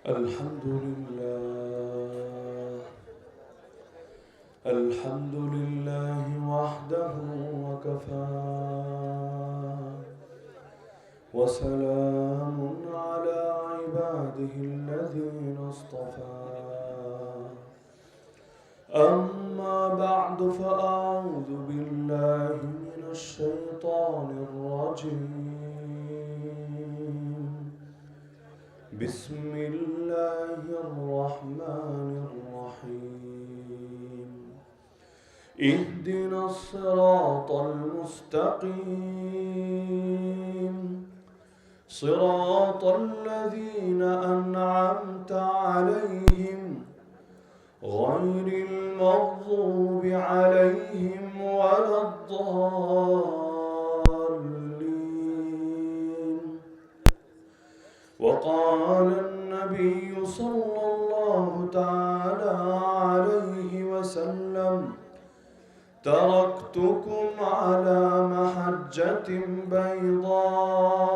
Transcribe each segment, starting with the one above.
الحمد لله وحده وكفى وسلام على عباده الذين اصطفى أما بعد فأعوذ بالله من الشيطان الرجيم بسم الله الرحمن الرحيم اهدنا الصراط المستقيم صراط الذين أنعمت عليهم غير المغضوب عليهم ولا الضالين. وقال النبي صلى الله تعالى عليه وسلم تركتكم على محجة بيضاء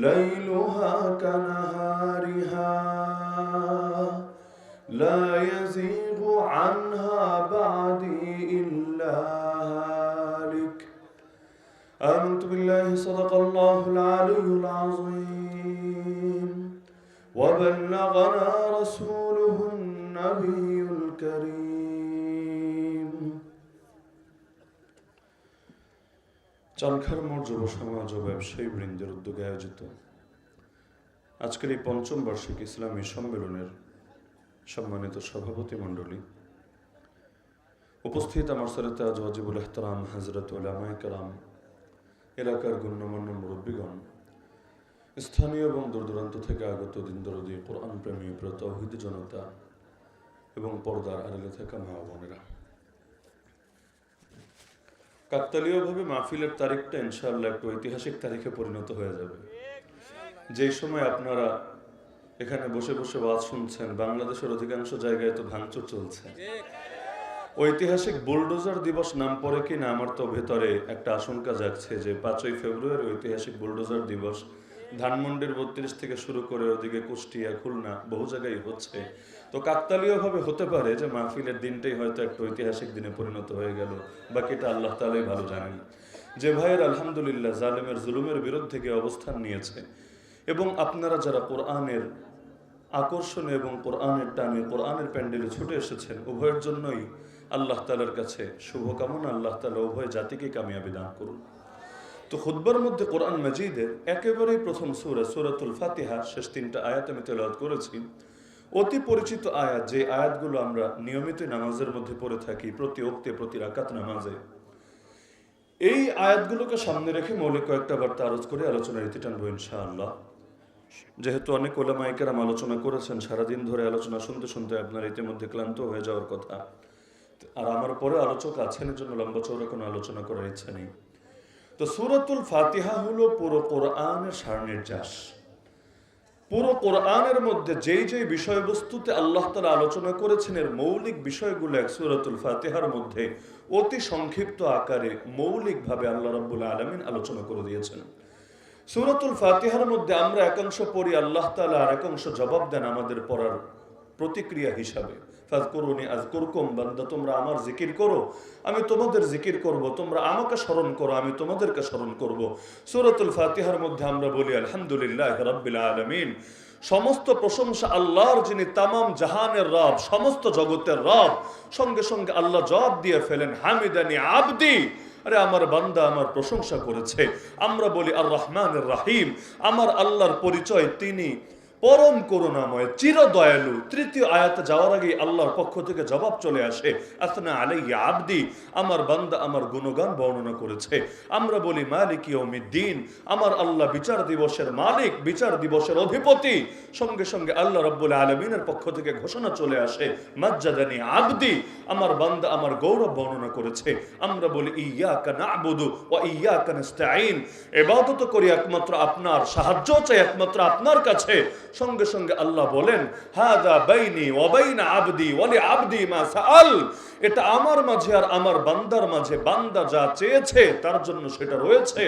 ليلها كنهارها لا يزيغ عنها بعدي إلا هالك. آمنت بالله صدق الله العلي العظيم وبلغنا رسوله النبي الكريم. চালখার মোড় যুব সমাজ ও ব্যবসায়ী বৃন্দের উদ্যোগে আয়োজিত আজকের এই পঞ্চম বার্ষিক ইসলামী সম্মেলনের সম্মানিত সভাপতি মণ্ডলী, উপস্থিত আমার সরতে আজ ওয়াজিবুল ইহতারাম হযরত উলামায়ে কেরাম, এলাকার গণ্যমান্য মুরব্বীগণ, স্থানীয় এবং দূরদূরান্ত থেকে আগত দিনদরদী কোরআন প্রেমী প্রিয় তাওহীদি জনতা এবং পর্দার আড়ালে থাকা মা বোনেরা, কাকতালীয়ভাবে মাহফিলের তারিখটা ইনশাআল্লাহ একটু ঐতিহাসিক তারিখে পরিণত হয়ে যাবে। যেই সময় আপনারা এখানে বসে বসে ওয়াজ শুনছেন, বাংলাদেশের অধিকাংশ জায়গায় তো ভাঙচুর চলছে। ঐতিহাসিক বুলডোজার দিবস নাম পড়ে কি না আমার তো ভেতরে একটা আশঙ্কা জাগছে যে 5ই ফেব্রুয়ারি ঐতিহাসিক বুলডোজার দিবস ধানমন্ডির 32 থেকে শুরু করে ওদিকে কুষ্টিয়া, খুলনা বহু জায়গায় হচ্ছে। তো কাকতালীয়ভাবে হতে পারে যে মাহফিলের দিনটাই হয়তো একটা ঐতিহাসিক দিনে পরিণত হয়ে গেল, বাকিটা আল্লাহ তাআলাই ভালো জানেন। যে ভাইয়ের আলহামদুলিল্লাহ জালেমের জুলুমের বিরুদ্ধে গিয়ে অবস্থান নিয়েছে এবং আপনারা যারা কোরআনের আকর্ষণে এবং কোরআনের টানে কোরআনের প্যান্ডেলে ছুটে এসেছেন, উভয়ের জন্যই আল্লাহ তাআলার কাছে শুভকামনা। আল্লাহ তাআলা উভয় জাতিকে কামিয়াবি দান করুন। তো খুতবার মধ্যে কোরআন মাজিদের একেবারেই প্রথম সূরা সূরাতুল ফাতিহা শেষ 3টা আয়াত আমি তেলাওয়াত করেছি। অতি পরিচিত আয়াত, যে আয়াতগুলো আমরা নিয়মিত নামাজের মধ্যে পড়ে থাকি, প্রতি ওক্তে প্রতি রাকাত নামাজে। এই আয়াতগুলোকে সামনে রেখে মৌলিক কয়েকটা বার্তা আরজ করে আলোচনার ইতি টানবো ইনশাআল্লাহ। যেহেতু অনেক ওলামায়ে কেরাম আলোচনা করেছেন, সারাদিন ধরে আলোচনা শুনতে শুনতে আপনার ইতিমধ্যে ক্লান্ত হয়ে যাওয়ার কথা, আর আমার পরে আলোচক আছেন, এর জন্য লম্বা চওড়া কোনো আলোচনা করার ইচ্ছা নেই। তো সূরাতুল ফাতিহা হলো পুরো কোরআনের সারনির্যাস। পুরো কোরআনের মধ্যে যেই যেই বিষয়বস্তুতে আল্লাহ তাআলা আলোচনা করেছেন, এর মৌলিক বিষয়গুলো এক সূরাতুল ফাতিহার মধ্যে অতি সংক্ষিপ্ত আকারে মৌলিকভাবে আল্লাহ রাব্বুল আলামিন আলোচনা করে দিয়েছেন। সূরাতুল ফাতিহার মধ্যে আমরা একাংশ পড়ি, আল্লাহ তাআলা আর একাংশ জবাব দেন আমাদের পড়ার প্রতিক্রিয়া হিসাবে। ফাযকুরুনি আযকুরকুম, বান্দা তোমরা আমার জিকির করো, আমি তোমাদের জিকির করব, তোমরা আমাকে স্মরণ করো, আমি তোমাদেরকে স্মরণ করব। সূরাতুল ফাতিহার মধ্যে আমরা বলি আলহামদুলিল্লাহি রাব্বিল আলামিন, সমস্ত প্রশংসা আল্লাহর, যিনি তামাম জাহানের রব, সমস্ত জগতের রব। সঙ্গে সঙ্গে আল্লাহ জবাব দিয়ে ফেলেন হামিদানি আবদি, আরে আমার বান্দা আমার প্রশংসা করেছে। আমরা বলি আর রহমানির রহিম, আমার আল্লাহর পরিচয় তিনি পরম করুণাময়, চির দয়ালু। তৃতীয় আয়াতে যাওয়ার আগে আল্লাহর পক্ষ থেকে জবাব চলে আসে আসনা আলাইহি আবদি, আমার বান্দা আমার গুণগান বর্ণনা করেছে। আমরা বলি মালিক ইয়াউমিদ্দিন, আমার আল্লাহ বিচার দিবসের মালিক, বিচার দিবসের অধিপতি। সঙ্গে সঙ্গে আল্লাহ রাব্বুল আলামিনের পক্ষ থেকে ঘোষণা চলে আসে মাজ্জাদানি আবদি, আমার বান্দা আমার গৌরব বর্ণনা করেছে। আমরা বলি ইয়াকা না'বুদু ওয়া ইয়াকা নাস্তাঈন, ইবাদত করি একমাত্র আপনার, সাহায্য চাই একমাত্র আপনার কাছে। সঙ্গে সঙ্গে আল্লাহ বলেন, হাদা বাইনি ওয়া বাইনা আবদি ওয়া লি আবদি মা সাআল, এটা আমার মাঝে আর আমার বান্দার মাঝে, বান্দা যা চেয়েছে তার জন্য সেটা রয়েছে।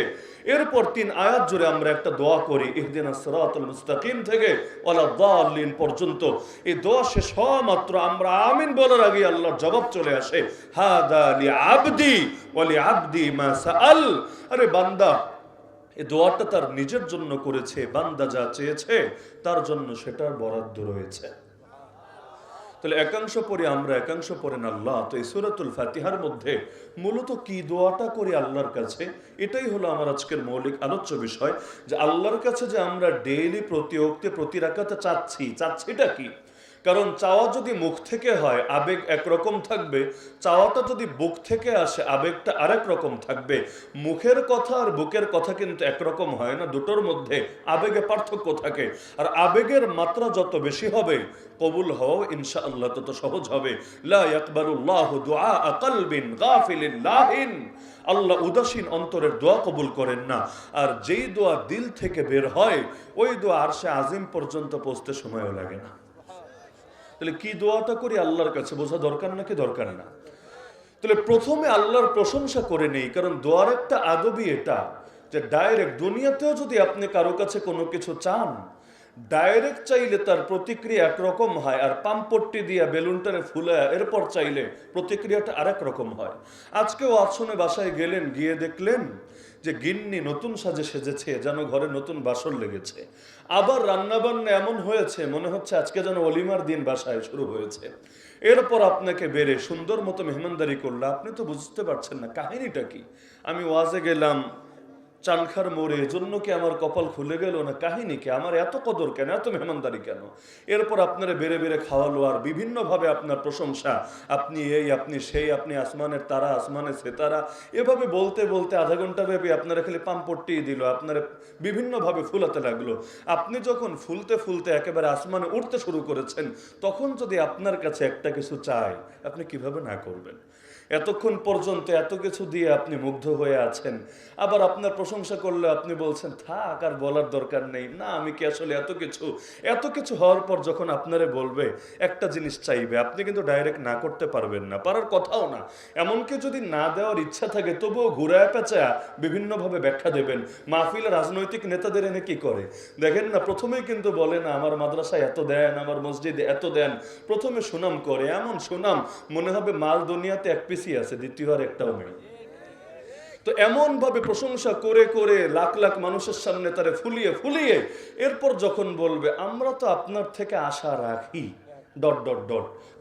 এরপর 3 আয়াত জুড়ে আমরা একটা দোয়া করি, ইহদিনাস সিরাতাল মুস্তাকিম থেকে ওয়ালা দাল্লিন পর্যন্ত। এই দোয়া শেষ হওয়া মাত্র আমরা আমিন বলার আগে আল্লাহর জবাব চলে আসে, হাদা লি আবদি ওয়া লি আবদি মা সাআল। আরে বান্দা এই দোয়াটা তার নিজের জন্য করেছে, বান্দা যা চেয়েছে তার জন্য সেটার বরাদ্দ রয়েছে। তাহলে একাংশ পড়ি আমরা, একাংশ পড়েন আল্লাহ। তো এই সূরাতুল ফাতিহার মধ্যে মূলত কি দোয়াটা করি আল্লাহর কাছে, এটাই হলো আমার আজকের মৌলিক আলোচ্য বিষয়। যে আল্লাহর কাছে যে আমরা ডেইলি প্রতি ওয়াক্তে প্রতি রাকাতে চাচ্ছিটা কি? কারণ চাওয়া যদি মুখ থেকে হয় আবেগ একরকম থাকবে, চাওয়াটা যদি বুক থেকে আসে আবেগটা আরেক রকম থাকবে। মুখের কথা আর বুকের কথা কিন্তু একরকম হয় না, দুটোর মধ্যে আবেগে পার্থক্য থাকে। আর আবেগের মাত্রা যত বেশি হবে কবুল হওয়া ইনশাআল্লাহ তত সহজ হবে। লা ইয়াকবালুল্লাহু দুআ কলবিন গাফিলিন লাহিন, আল্লাহ উদাসীন অন্তরের দোয়া কবুল করেন না। আর যেই দোয়া দিল থেকে বের হয় ওই দোয়া আরশে আজিম পর্যন্ত পৌঁছতে সময়ও লাগে না। তাহলে কি দোয়াটা করি আল্লাহর কাছে বোঝা দরকার নাকি দরকার না? তাহলে প্রথমে আল্লাহর প্রশংসা করে নেই, কারণ দোয়ার একটা আদবই এটা যে ডাইরেক্ট দুনিয়াতেও যদি আপনি কারো কাছে কোনো কিছু চান, ডাইরেক্ট চাইলে তার প্রতিক্রিয়া একরকম হয়, আর পাম্পট্টি দিয়ে বেলুনটারে ফুলে এরপর চাইলে প্রতিক্রিয়াটা আরেক রকম হয়। আজকেও আসনে বাসায় গেলেন, গিয়ে দেখলেন যে গিন্নি নতুন সাজে সেজেছে, যেন ঘরে নতুন বাসর লেগেছে। আবার রান্নাবান্না এমন হয়েছে মনে হচ্ছে আজকে যেন অলিমার দিন বাসায় শুরু হয়েছে। এরপর আপনাকে বেড়ে সুন্দর মতো মেহমানদারি করলো, আপনি তো বুঝতে পারছেন না কাহিনীটা কি। আমি ওয়াজে গেলাম চানখার মোড়ে, জন্য কি আমার কপাল খুলে গেল না? কাহিনী কি? আমার এত কদর কেন, এত মেহমানদারি কেন? এরপর আপনারা বেড়ে বেড়ে খাওয়ালো, আর বিভিন্নভাবে আপনার প্রশংসা, আপনি এই, আপনি সেই, আপনি আসমানের তারা, আসমানের সেতারা, এভাবে বলতে বলতে আধা ঘন্টা ব্যাপী আপনারা খালি পাম্পট্টি দিল, আপনারা বিভিন্নভাবে ফুলাতে লাগলো। আপনি যখন ফুলতে ফুলতে একেবারে আসমানে উঠতে শুরু করেছেন, তখন যদি আপনার কাছে একটা কিছু চাই, আপনি কিভাবে না করবেন? এতক্ষণ পর্যন্ত এত কিছু দিয়ে আপনি মুগ্ধ হয়ে আছেন, আবার আপনার প্রশংসা করলে আপনি বলছেন থাক আর বলার দরকার নেই, না আমি কি আসলে এত কিছু হওয়ার পর যখন আপনারে বলবে একটা জিনিস চাইবে, আপনি কিন্তু ডাইরেক্ট না করতে পারবেন না, পারার কথাও না। এমনকি যদি না দেওয়ার ইচ্ছা থাকে তবুও ঘুরায় পেঁচায়া বিভিন্নভাবে ব্যাখ্যা দেবেন। মাহফিলে রাজনৈতিক নেতাদের এনে কি করে দেখেন না, প্রথমেই কিন্তু বলে না আমার মাদ্রাসায় এত দেন, আমার মসজিদে এত দেন, প্রথমে সুনাম করে, এমন সুনাম মনে হবে মাল দুনিয়াতে এক পিসি আছে, দ্বিতীয় আর একটাও নেই। তো এমন ভাবে প্রশংসা করে করে লাখ লাখ মানুষের সামনে তারে ফুলিয়ে ফুলিয়ে এরপর যখন বলবে আমরা তো আপনার থেকে আশা রাখি ...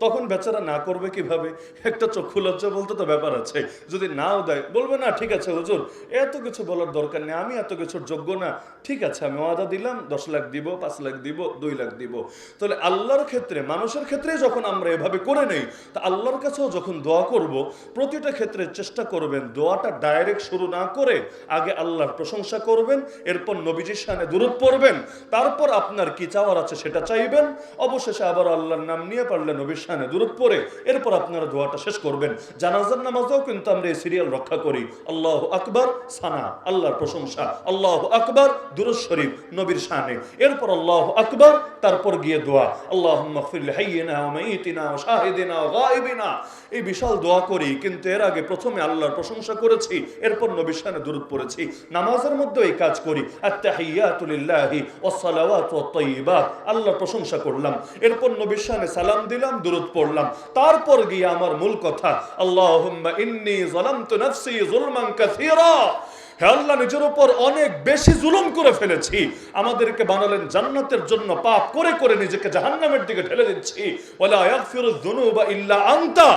তখন বেচারা না করবে কিভাবে? একটা চক্ষু লজ্জা বলতে তো ব্যাপার আছে। যদি নাও দেয় বলবে না ঠিক আছে হুজুর এত কিছু বলার দরকার নেই, আমি এত কিছুর যোগ্য না, ঠিক আছে আমি ওয়াদা দিলাম 10 লাখ দিব, 5 লাখ দিব, 2 লাখ দিব। তাহলে আল্লাহর ক্ষেত্রে, মানুষের ক্ষেত্রে যখন আমরা এভাবে করে নেই, তা আল্লাহর কাছেও যখন দোয়া করব প্রতিটা ক্ষেত্রে চেষ্টা করবেন দোয়াটা ডাইরেক্ট শুরু না করে আগে আল্লাহর প্রশংসা করবেন, এরপর নবীজির শানে দুরূদ পড়বেন, তারপর আপনার কি চাওয়ার আছে সেটা চাইবেন, অবশেষে আবার আল্লাহর নাম নিয়ে পারলে নবীর শানে দুরূদ পড়ে এরপর আপনারা দোয়াটা শেষ করবেন। জানাজার নামাজেও কিন্তু আমরা এই সিরিয়াল রক্ষা করি, আল্লাহু আকবার সানা, আল্লাহর প্রশংসা, আল্লাহু আকবার দুরূদ শরীফ নবীর শানে, এরপর আল্লাহু আকবার, তারপর গিয়ে দোয়া আল্লাহুম্মা গফির লিহাইয়িনা ওয়া মাইয়িতিনা ওয়া শাহিদিনা ওয়া গায়িবিনা। এই বিশাল দোয়া করি, কিন্তু এর আগে প্রথমে আল্লাহর প্রশংসা করেছি, এরপর নবীর শানে দুরূদ পড়েছি। নামাজের মধ্যে এই কাজ করি, আত-তাহিয়াতু লিল্লাহি ওয়াস সালাওয়াতু ওয়াত তাইয়্যিবাত, আল্লাহর প্রশংসা করলাম, এরপর নবীর শানে সালাম দিলাম, দুরূদ পড়লাম, তারপর গিয়ে আমার মূল কথা আল্লাহুম্মা ইন্নী যালামতু নাফসি যুলমান কাসীরা, হে আল্লাহ নিজের উপর অনেক বেশি জুলুম করে ফেলেছি, আমাদেরকে বানালেন জান্নাতের জন্য, পাপ করে করে নিজেকে জাহান্নামের দিকে ঠেলে দিচ্ছি, ওয়ালা ইয়াগফিরুয যুনুবা ইল্লা আনতা,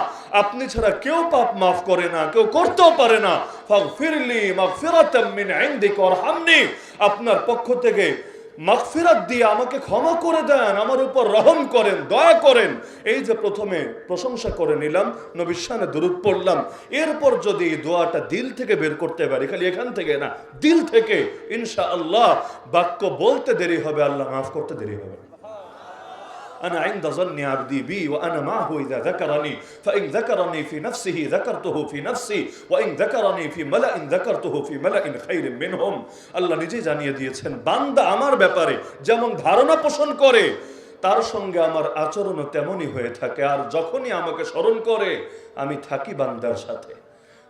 আপনি ছাড়া কেউ পাপ মাফ করে না, কেউ করতেও পারে না, ফাগফিরলি মাগফিরাতাম মিন ইনদিকা ওয়ারহামনি, আপনার পক্ষ থেকে মাগফিরাত দিয়ে আমাকে ক্ষমা করে দেন, আমার উপর রহম করেন, দয়া করেন। এই যে প্রথমে প্রশংসা করে নিলাম, নবীর শানে দুরূদ পড়লাম, এরপর যদি দোয়াটা দিল থেকে বের করতে পারি, খালি এখান থেকে না দিল থেকে, ইনশাআল্লাহ বাক্য বলতে দেরি হবে, আল্লাহ মাফ করতে দেরি হবে। আনা ইনদা যান্নি আবদি বি ওয়া আনা মাহু ইযা যাকারানি ফাইন যাকারানি ফি নাফসিহি যাকারতুহু ফি নাফসি ওয়া ইন যাকারানি ফি মালাইন যাকারতুহু ফি মালাইন খায়রিন মিনহুম। আল্লাহ নিজেই জানিয়ে দিয়েছেন, বান্দা আমার ব্যাপারে যেমন ধারণা পোষণ করে তার সঙ্গে আমার আচরণও তেমনই হয়ে থাকে। আর যখনই আমাকে স্মরণ করে আমি থাকি বান্দার সাথে।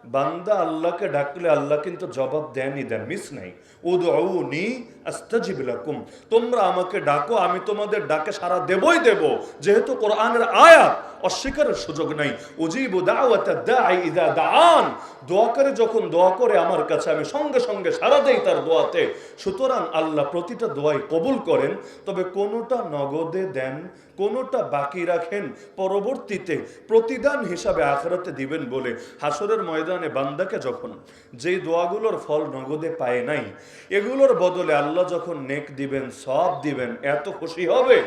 বান্দা আল্লাহকে ডাকলে আল্লাহ কিন্তু জবাব দেন, মিস নাই। উদউনি আস্তাজিব লাকুম, তোমরা আমাকে ডাকো, আমি তোমাদের ডাকে সাড়া দেবই দেব। যেহেতু কোরআনের আয়াত, অস্বীকারের সুযোগ নাই। উজিবু দাওয়াতাদ দাঈ ইযা দাআন, দোয়াকারী যখন দোয়া করে আমার কাছে আমি সঙ্গে সঙ্গে সাড়া দেই তার দোয়াতে। সুতরাং আল্লাহ প্রতিটা দোয়াই কবুল করেন, তবে কোনোটা নগদে দেন, কোনোটা বাকি রাখেন, পরবর্তীতে প্রতিদান হিসাবে আখিরাতে দিবেন বলে। হাসরের ময়দানে বান্দাকে যখন যেই দোয়াগুলোর ফল নগদে পায় নাই, এগুলোর বদলে আল্লাহ যখন নেক দিবেন, সওয়াব দিবেন, এত খুশি হবে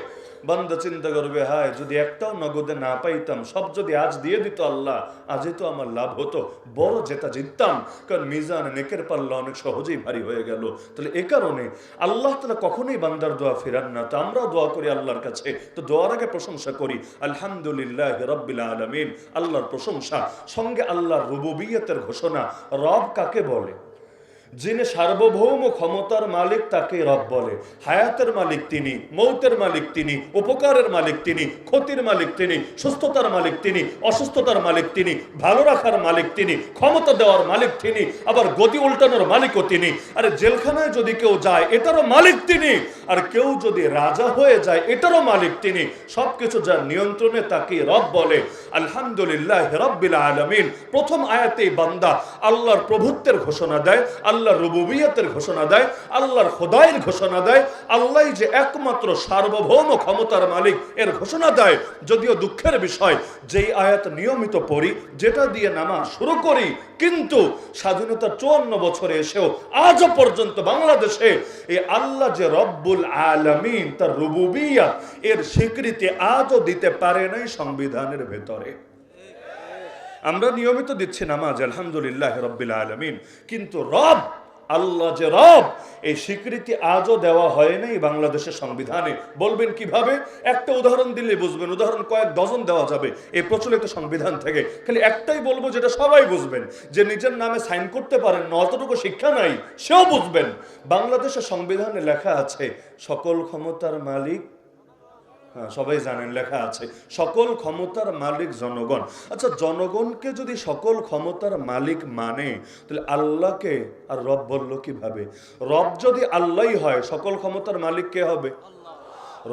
বান্দা চিন্তা করবে, হায় যদি একটাও নগদে না পাইতাম, সব যদি আজ দিয়ে দিত আল্লাহ, আজই তো আমার লাভ হতো, বড় জেতা জিততাম। কারণ মিজান নেকের পাল্লা অনেক সহজেই ভারী হয়ে গেল। তাহলে এ কারণে আল্লাহ তাআলা কখনোই বান্দার দোয়া ফেরান না। তো আমরাও দোয়া করি আল্লাহর কাছে, তো দোয়ার আগে প্রশংসা করি আলহামদুলিল্লাহ রাব্বিল আলামিন, আল্লাহর প্রশংসা, সঙ্গে আল্লাহর রুবুবিয়তের ঘোষণা। রব কাকে বলে? যিনি সার্বভৌম ক্ষমতার মালিক তাকে রব বলে। হায়াতের মালিক তিনি, মৌতের মালিক তিনি, উপকারের মালিক তিনি, ক্ষতির মালিক তিনি, সুস্থতার মালিক তিনি, অসুস্থতার মালিক তিনি, ভালো রাখার মালিক তিনি, ক্ষমতা দেওয়ার মালিক তিনি, আবার গতি উল্টানোর মালিকও তিনি। আরে জেলখানায় যদি কেউ যায় এটারও মালিক তিনি, আর কেউ যদি রাজা হয়ে যায় এটারও মালিক তিনি। সবকিছু যার নিয়ন্ত্রণে তাকে রব বলে। আলহামদুলিল্লাহ রাব্বিল আলামিন। প্রথম আয়াতেই বান্দা আল্লাহর প্রভুত্বের ঘোষণা দেয়, আল্লাহর রুবুবিয়তের ঘোষণা দেয়, আল্লাহর খোদাইয়ের ঘোষণা দেয়, আল্লাহ যে একমাত্র সার্বভৌম ক্ষমতার মালিক এর ঘোষণা দেয়। যদিও দুঃখের বিষয়, যেই আয়াত নিয়মিত পড়ি, যেটা দিয়ে নামাজ শুরু করি, কিন্তু স্বাধীনতার 54 বছরে এসেও আজও পর্যন্ত বাংলাদেশে এই আল্লাহ যে রব্বুল আলামিন, তার রুবুবিয়ত, এর স্বীকৃতি আজও দিতে পারে নাই সংবিধানের ভেতরে। আমরা নিয়মিত দিচ্ছি নামাজ আলহামদুলিল্লাহ রাব্বিল আলামিন, কিন্তু রব, আল্লাহ যে রব, এই স্বীকৃতি আজও দেওয়া হয় নাই বাংলাদেশের সংবিধানে। বলবেন কিভাবে? একটা উদাহরণ দিলে বুঝবেন। উদাহরণ কয়েক ডজন দেওয়া যাবে এই প্রচলিত সংবিধান থেকে। খালি একটাই বলবো যেটা সবাই বুঝবেন, যে নিজের নামে সাইন করতে পারেন না, অতটুকু শিক্ষা নাই, সেও বুঝবেন। বাংলাদেশের সংবিধানে লেখা আছে সকল ক্ষমতার মালিক, সবাই জানেন লেখা আছে সকল ক্ষমতার মালিক জনগণ। আচ্ছা, জনগণকে যদি সকল ক্ষমতার মালিক মানে, তাহলে আল্লাহকে আর রব বলল কিভাবে? রব যদি আল্লাহই হয়, সকল ক্ষমতার মালিক কে হবে?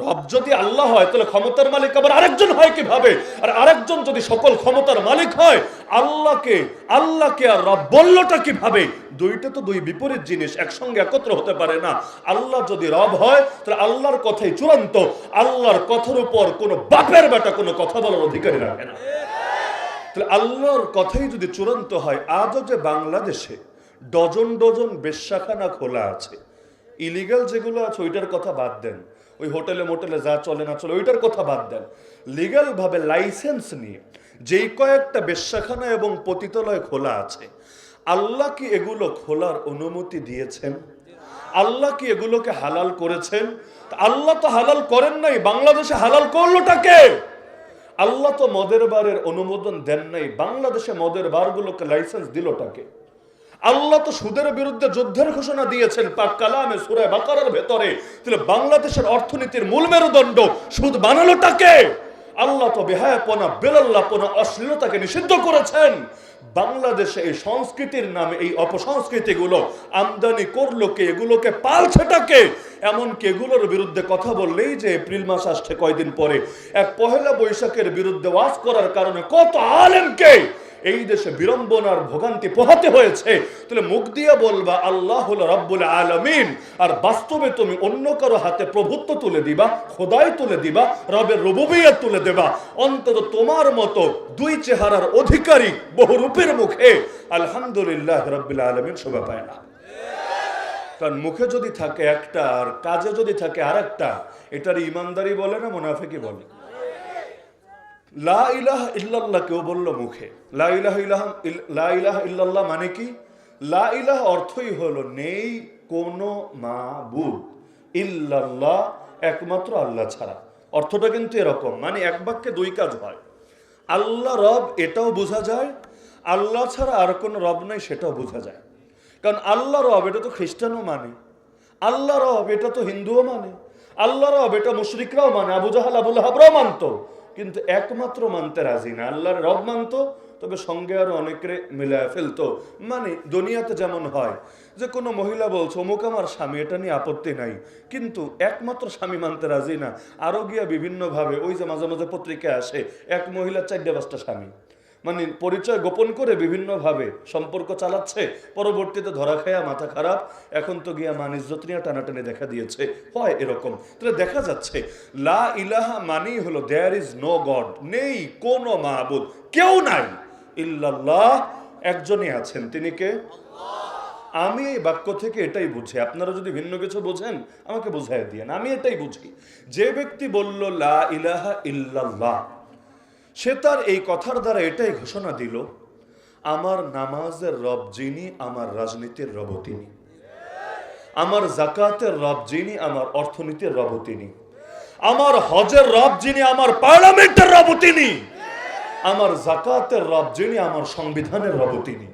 রব যদি আল্লাহ হয়, তাহলে ক্ষমতার মালিক আবার আরেকজন হয় কিভাবে? আর আরেকজন যদি সকল ক্ষমতার মালিক হয়, আল্লাহকে আর রব বললটা কিভাবে? দুইটা তো দুই বিপরীত জিনিস, একসঙ্গে একত্র হতে পারে না। আল্লাহ যদি রব হয়, তাহলে আল্লাহর কথাই চূড়ান্ত। আল্লাহর কথার উপর কোনো বাপের বেটা কোনো কথা বলার অধিকারী রাখে না। তাহলে আল্লাহর কথাই যদি চূড়ান্ত হয়, আজও যে বাংলাদেশে ডজন ডজন বেশ্যাখানা খোলা আছে, ইলিগাল যেগুলো আছে ওইটার কথা বাদ দেন, ওই হোটেলে মোটেলে যা চলে না চলে ওইটার কথা বাদ দেন, লিগ্যাল ভাবে লাইসেন্স নিয়ে যেই কয়েকটা বেশ্যাখানা এবং পতিতালয় খোলা আছে, আল্লাহ কি এগুলো খোলার অনুমতি দিয়েছেন? আল্লাহ কি এগুলোকে হালাল করেছেন? আল্লাহ তো হালাল করেন নাই, বাংলাদেশে হালাল করলোটাকে? আল্লাহ তো মদের বারের অনুমোদন দেন নাই, বাংলাদেশে মদের বারগুলোকে লাইসেন্স দিলটাকে? আল্লাহ তো সুদের বিরুদ্ধে যুদ্ধের ঘোষণা দিয়েছেন পাক কালামে সূরা বাকারার ভেতরে, তাহলে বাংলাদেশের অর্থনীতির মূল মেরুদণ্ড সুদ বানালোটাকে? আল্লাহ তো বেহায়াপনা, বেলাল্লাপনা, অশ্লীলতাকে নিষিদ্ধ করেছেন। বাংলাদেশে এই সংস্কৃতির নামে এই অপসংস্কৃতিগুলো আমদানি করলো কে? এগুলোকে পালছেটাকে? এমনকি এগুলোর বিরুদ্ধে কথা বললেই যে এপ্রিল মাস আসছে কয়দিন পরে, এক পহেলা বৈশাখের বিরুদ্ধে ওয়াজ করার কারণে কত আলেমকে এই দেশে বিড়ম্বনার ভোগান্তি পোহাতে হয়েছে। তাহলে মুখ দিয়ে বলবা আল্লাহ হলো রব্বুল আলামিন, আর বাস্তবে তুমি অন্য কারো হাতে প্রভুত্ব তুলে দিবা, খোদাই তুলে দিবা, রবের রুবুবিয়ত তুলে দেবা। অন্তত তোমার মতো দুই চেহারার অধিকারী বহু রূপের মুখে আলহামদুলিল্লাহ রাব্বিল আলামিন শোভা পায় না। কারণ মুখে যদি থাকে একটা আর কাজে যদি থাকে আরেকটা, এটার ইমানদারি বলে না মুনাফিকি বলে? লা ইলাহা ইল্লাল্লাহ কেউ বললো মুখে, লা ইলাহা ইল্লাল্লাহ মানে কি? লা ইলাহা অর্থই হলো নেই কোনো মাবুদ ইল্লাল্লাহ, একমাত্র আল্লাহ ছাড়া। অর্থটা কিন্তু এরকম, মানে এক বাক্যে দুই কাজ হয়। আল্লাহ রব এটাও বোঝা যায়, আল্লাহ ছাড়া আর কোনো রব নাই সেটাও বোঝা যায়। কারণ আল্লাহ রব এটা তো খ্রিস্টানও মানে, আল্লাহ রব এটা তো হিন্দুও মানে, আল্লাহ রব এটা মুশরিকরাও মানে, আবু জাহাল আবু লাহাবরাও মানতো, কিন্তু একমাত্র মানতে রাজি না, আল্লাহর রব মানতো, তবে সঙ্গে আরো অনেকে মিলায় ফেলতো। মানে দুনিয়াতে যেমন হয় যে কোনো মহিলা বলছে অমুক আমার স্বামী, এটা নিয়ে আপত্তি নাই, কিন্তু একমাত্র স্বামী মানতে রাজি না, আরো গিয়া বিভিন্ন ভাবে, ওই যে মাঝে মাঝে পত্রিকায় আসে এক মহিলার 4-5টা স্বামী, মানে পরিচয় গোপন করে বিভিন্ন ভাবে সম্পর্ক চালাচ্ছে, পরবর্তীতে ধরা খায়া মাথা খারাপ, এখন তো গিয়া মান ইজ্জত নিয়ে টানাটানি দেখা দিয়েছে। হয় এরকম। তাহলে দেখা যাচ্ছে লা ইলাহা মানি হলো দেয়ার ইজ নো গড, নেই কোনো মাবুদ, কেউ নাই, ইল্লাল্লাহ, একজনই আছেন, তিনি কে? আমি এই বাক্য থেকে এটাই বুঝি, আপনারা যদি ভিন্ন কিছু বোঝেন আমাকে বুঝাই দিয়েন, আমি এটাই বুঝি। যে ব্যক্তি বলল লা ইলাহা ইল্লাল্লাহ, সে তার এই কথার দ্বারা এটাই ঘোষণা দিল, আমার নামাজের রব যিনি, আমার রাজনীতির রব তিনি, আমার জাকাতের রব যিনি, আমার অর্থনীতির রব তিনি, আমার হজের রব যিনি, আমার পার্লামেন্টের রব তিনি, আমার জাকাতের রব যিনি, আমার সংবিধানের রব তিনি,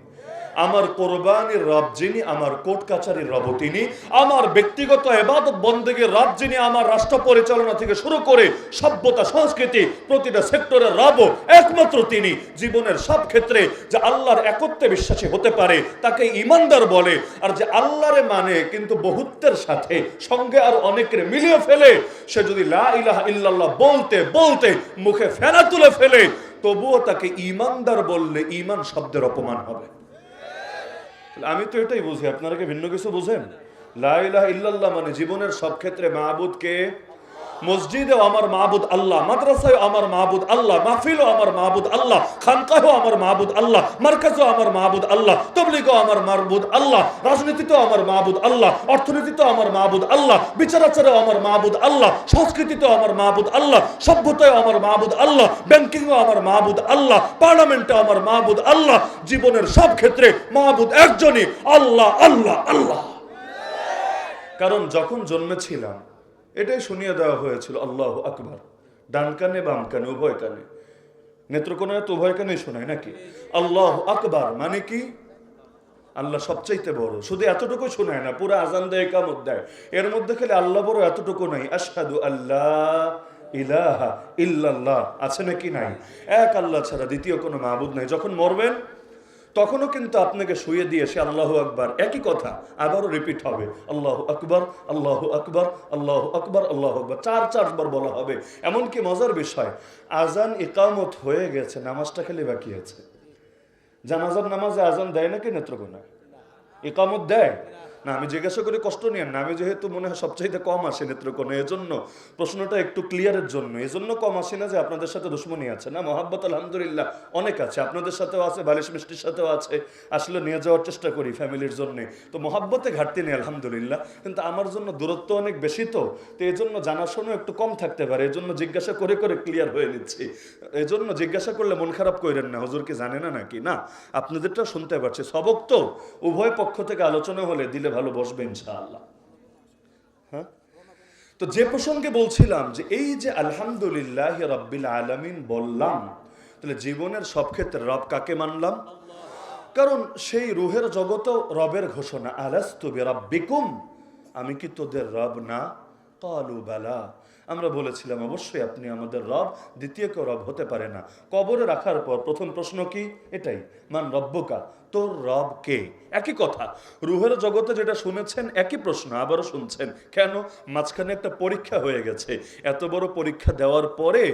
আমার কোরবানির রব যিনি, আমার কোর্ট কাচারির রব তিনি, আমার ব্যক্তিগত ইবাদত বন্দেগীর রব যিনি, আমার রাষ্ট্র পরিচালনা থেকে শুরু করে সভ্যতা সংস্কৃতি প্রতিটা সেক্টরের রব একমাত্র তিনি। জীবনের সব ক্ষেত্রে যে আল্লাহর একত্বে বিশ্বাসী হতে পারে তাকে ঈমানদার বলে, আর যে আল্লাহরে মানে কিন্তু বহুত্বের সাথে সঙ্গে আর অনেকের মিলিয়ে ফেলে, সে যদি লা ইলাহা ইল্লাল্লাহ বলতে বলতে মুখে ফেনা তুলে ফেলে, তবুও তাকে ঈমানদার বললে ঈমান শব্দের অপমান হবে। আমি তো এটাই বুঝি, আপনারা কি ভিন্ন কিছু বুঝেন? লা ইলাহা ইল্লাল্লাহ মানে জীবনের সব ক্ষেত্রে মাবুদ কে? মসজিদেও আমার মাবুদ আল্লাহ, মাদ্রাসায় আমার মাবুদ আল্লাহ, মাহফিলও আমার মাবুদ আল্লাহ, খানকাহও আমার মাবুদ আল্লাহ, মার্কাজও আমার মাবুদ আল্লাহ, তাবলীগও আমার মাবুদ আল্লাহ, রাজনীতিতেও আমার মাবুদ আল্লাহ, অর্থনীতিতেও আমার মাবুদ আল্লাহ, বিচারাচারেও আমার মাবুদ আল্লাহ, সংস্কৃতিতেও আমার মাবুদ আল্লাহ, সভ্যতায়ও আমার মাবুদ আল্লাহ, ব্যাংকিংও আমার মাবুদ আল্লাহ, পার্লামেন্টে আমার মাবুদ আল্লাহ। জীবনের সব ক্ষেত্রে মাবুদ একজনই, আল্লাহ আল্লাহ আল্লাহ। কারণ যখন জন্মেছিলাম এটাই শুনিয়ে দেওয়া হয়েছিল আল্লাহু আকবার, ডান কানে বাম কানে উভয় কানে, নেত্রকোনায় তো উভয় কানে শোনায় নাকি? আল্লাহু আকবার মানে কি? আল্লাহ সবচাইতে বড়, শুধু এতটুকু শোনায় না, পুরো আজান দেয়, ইকামত দেয়, এর মধ্যে খালি আল্লাহ বড় এতটুকু নাই, আশহাদু আল্লাহ ইলাহা ইল্লাল্লাহ আছে নাকি? নাই। এক আল্লাহ ছাড়া দ্বিতীয় কোনো মাবুদ নাই। যখন মরবেন তখনও কিন্তু আপনাকে শুয়ে দিয়ে সে আল্লাহু আকবার একই কথা আবারও রিপিট হবে, আল্লাহু আকবার আল্লাহু আকবার আল্লাহু আকবার আল্লাহু আকবার, 4 বার বলা হবে। এমনকি মজার বিষয়, আজান ইকামত হয়ে গেছে, নামাজটা খালি বাকি আছে। জানাজার নামাজে আজান দেয় নাকি নেত্রকোনায়? ইকামত দেয় না? আমি জিজ্ঞাসা করি, কষ্ট নিয়েন না, আমি যেহেতু মনে হয় সবচাইতে কম আসে নেত্রকোনায়, এজন্য প্রশ্নটা একটু ক্লিয়ারের জন্য। এজন্য কম আসি না যে আপনাদের সাথে দুশ্মনী আছে, না, মহাব্বত আলহামদুলিল্লাহ অনেক আছে, আপনাদের সাথেও আছে, বালিশ মিষ্টির সাথেও আছে, আসলে নিয়ে যাওয়ার চেষ্টা করি ফ্যামিলির জন্য, তো মহাব্বতে ঘাটতি নেই আলহামদুলিল্লাহ, কিন্তু আমার জন্য দূরত্ব অনেক বেশি, তো এই জন্য জানাশোনা একটু কম থাকতে পারে, এজন্য জিজ্ঞাসা করে করে ক্লিয়ার হয়ে নিচ্ছি। এজন্য জিজ্ঞাসা করলে মন খারাপ করেন না, হুজুর কি জানে না নাকি? না, আপনাদেরটা শুনতে পারছি, সবক তো উভয় পক্ষ থেকে আলোচনা হলে দিলে ভালো বসবে ইনশাআল্লাহ। হ্যাঁ, তো যে প্রসঙ্গে বলছিলাম যে এই যে আলহামদুলিল্লাহ রাব্বিল আলামিন বললাম, তাহলে জীবনের সব ক্ষেত্রে রব কাকে মানলাম? কারণ সেই রুহের জগতেও রবের ঘোষণা, আলাস্তু বিরাব্বিকুম, আমি কি তোদের রব না? ক্বালু বালা, আমরা বলেছিলাম অবশ্যই আপনি আমাদের রব, দ্বিতীয় কেউ রব হতে পারে না। কবরে রাখার পর প্রথম প্রশ্ন কি? এটাই, মান রব্বুকা, তোর রব কে? একই কথা, রুহের জগতে যেটা শুনেছেন একই প্রশ্ন আবারও শুনছেন। কেন? মাঝখানে একটা পরীক্ষা হয়ে গেছে, এত বড় পরীক্ষা দেওয়ার পরে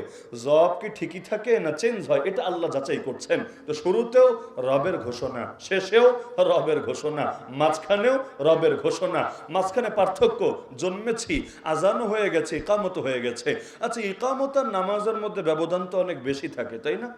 জবাব কি ঠিকই থাকে না চেঞ্জ হয়, এটা আল্লাহ যাচাই করছেন। তো শুরুতেও রবের ঘোষণা, শেষেও রবের ঘোষণা, মাঝখানেও রবের ঘোষণা। মাঝখানে পার্থক্য, জন্মেছি, আজানও হয়ে গেছে, ইকামত হয়ে গেছে। আচ্ছা, ইকামত আর নামাজের মধ্যে ব্যবধান তো অনেক বেশি থাকে, তাই না?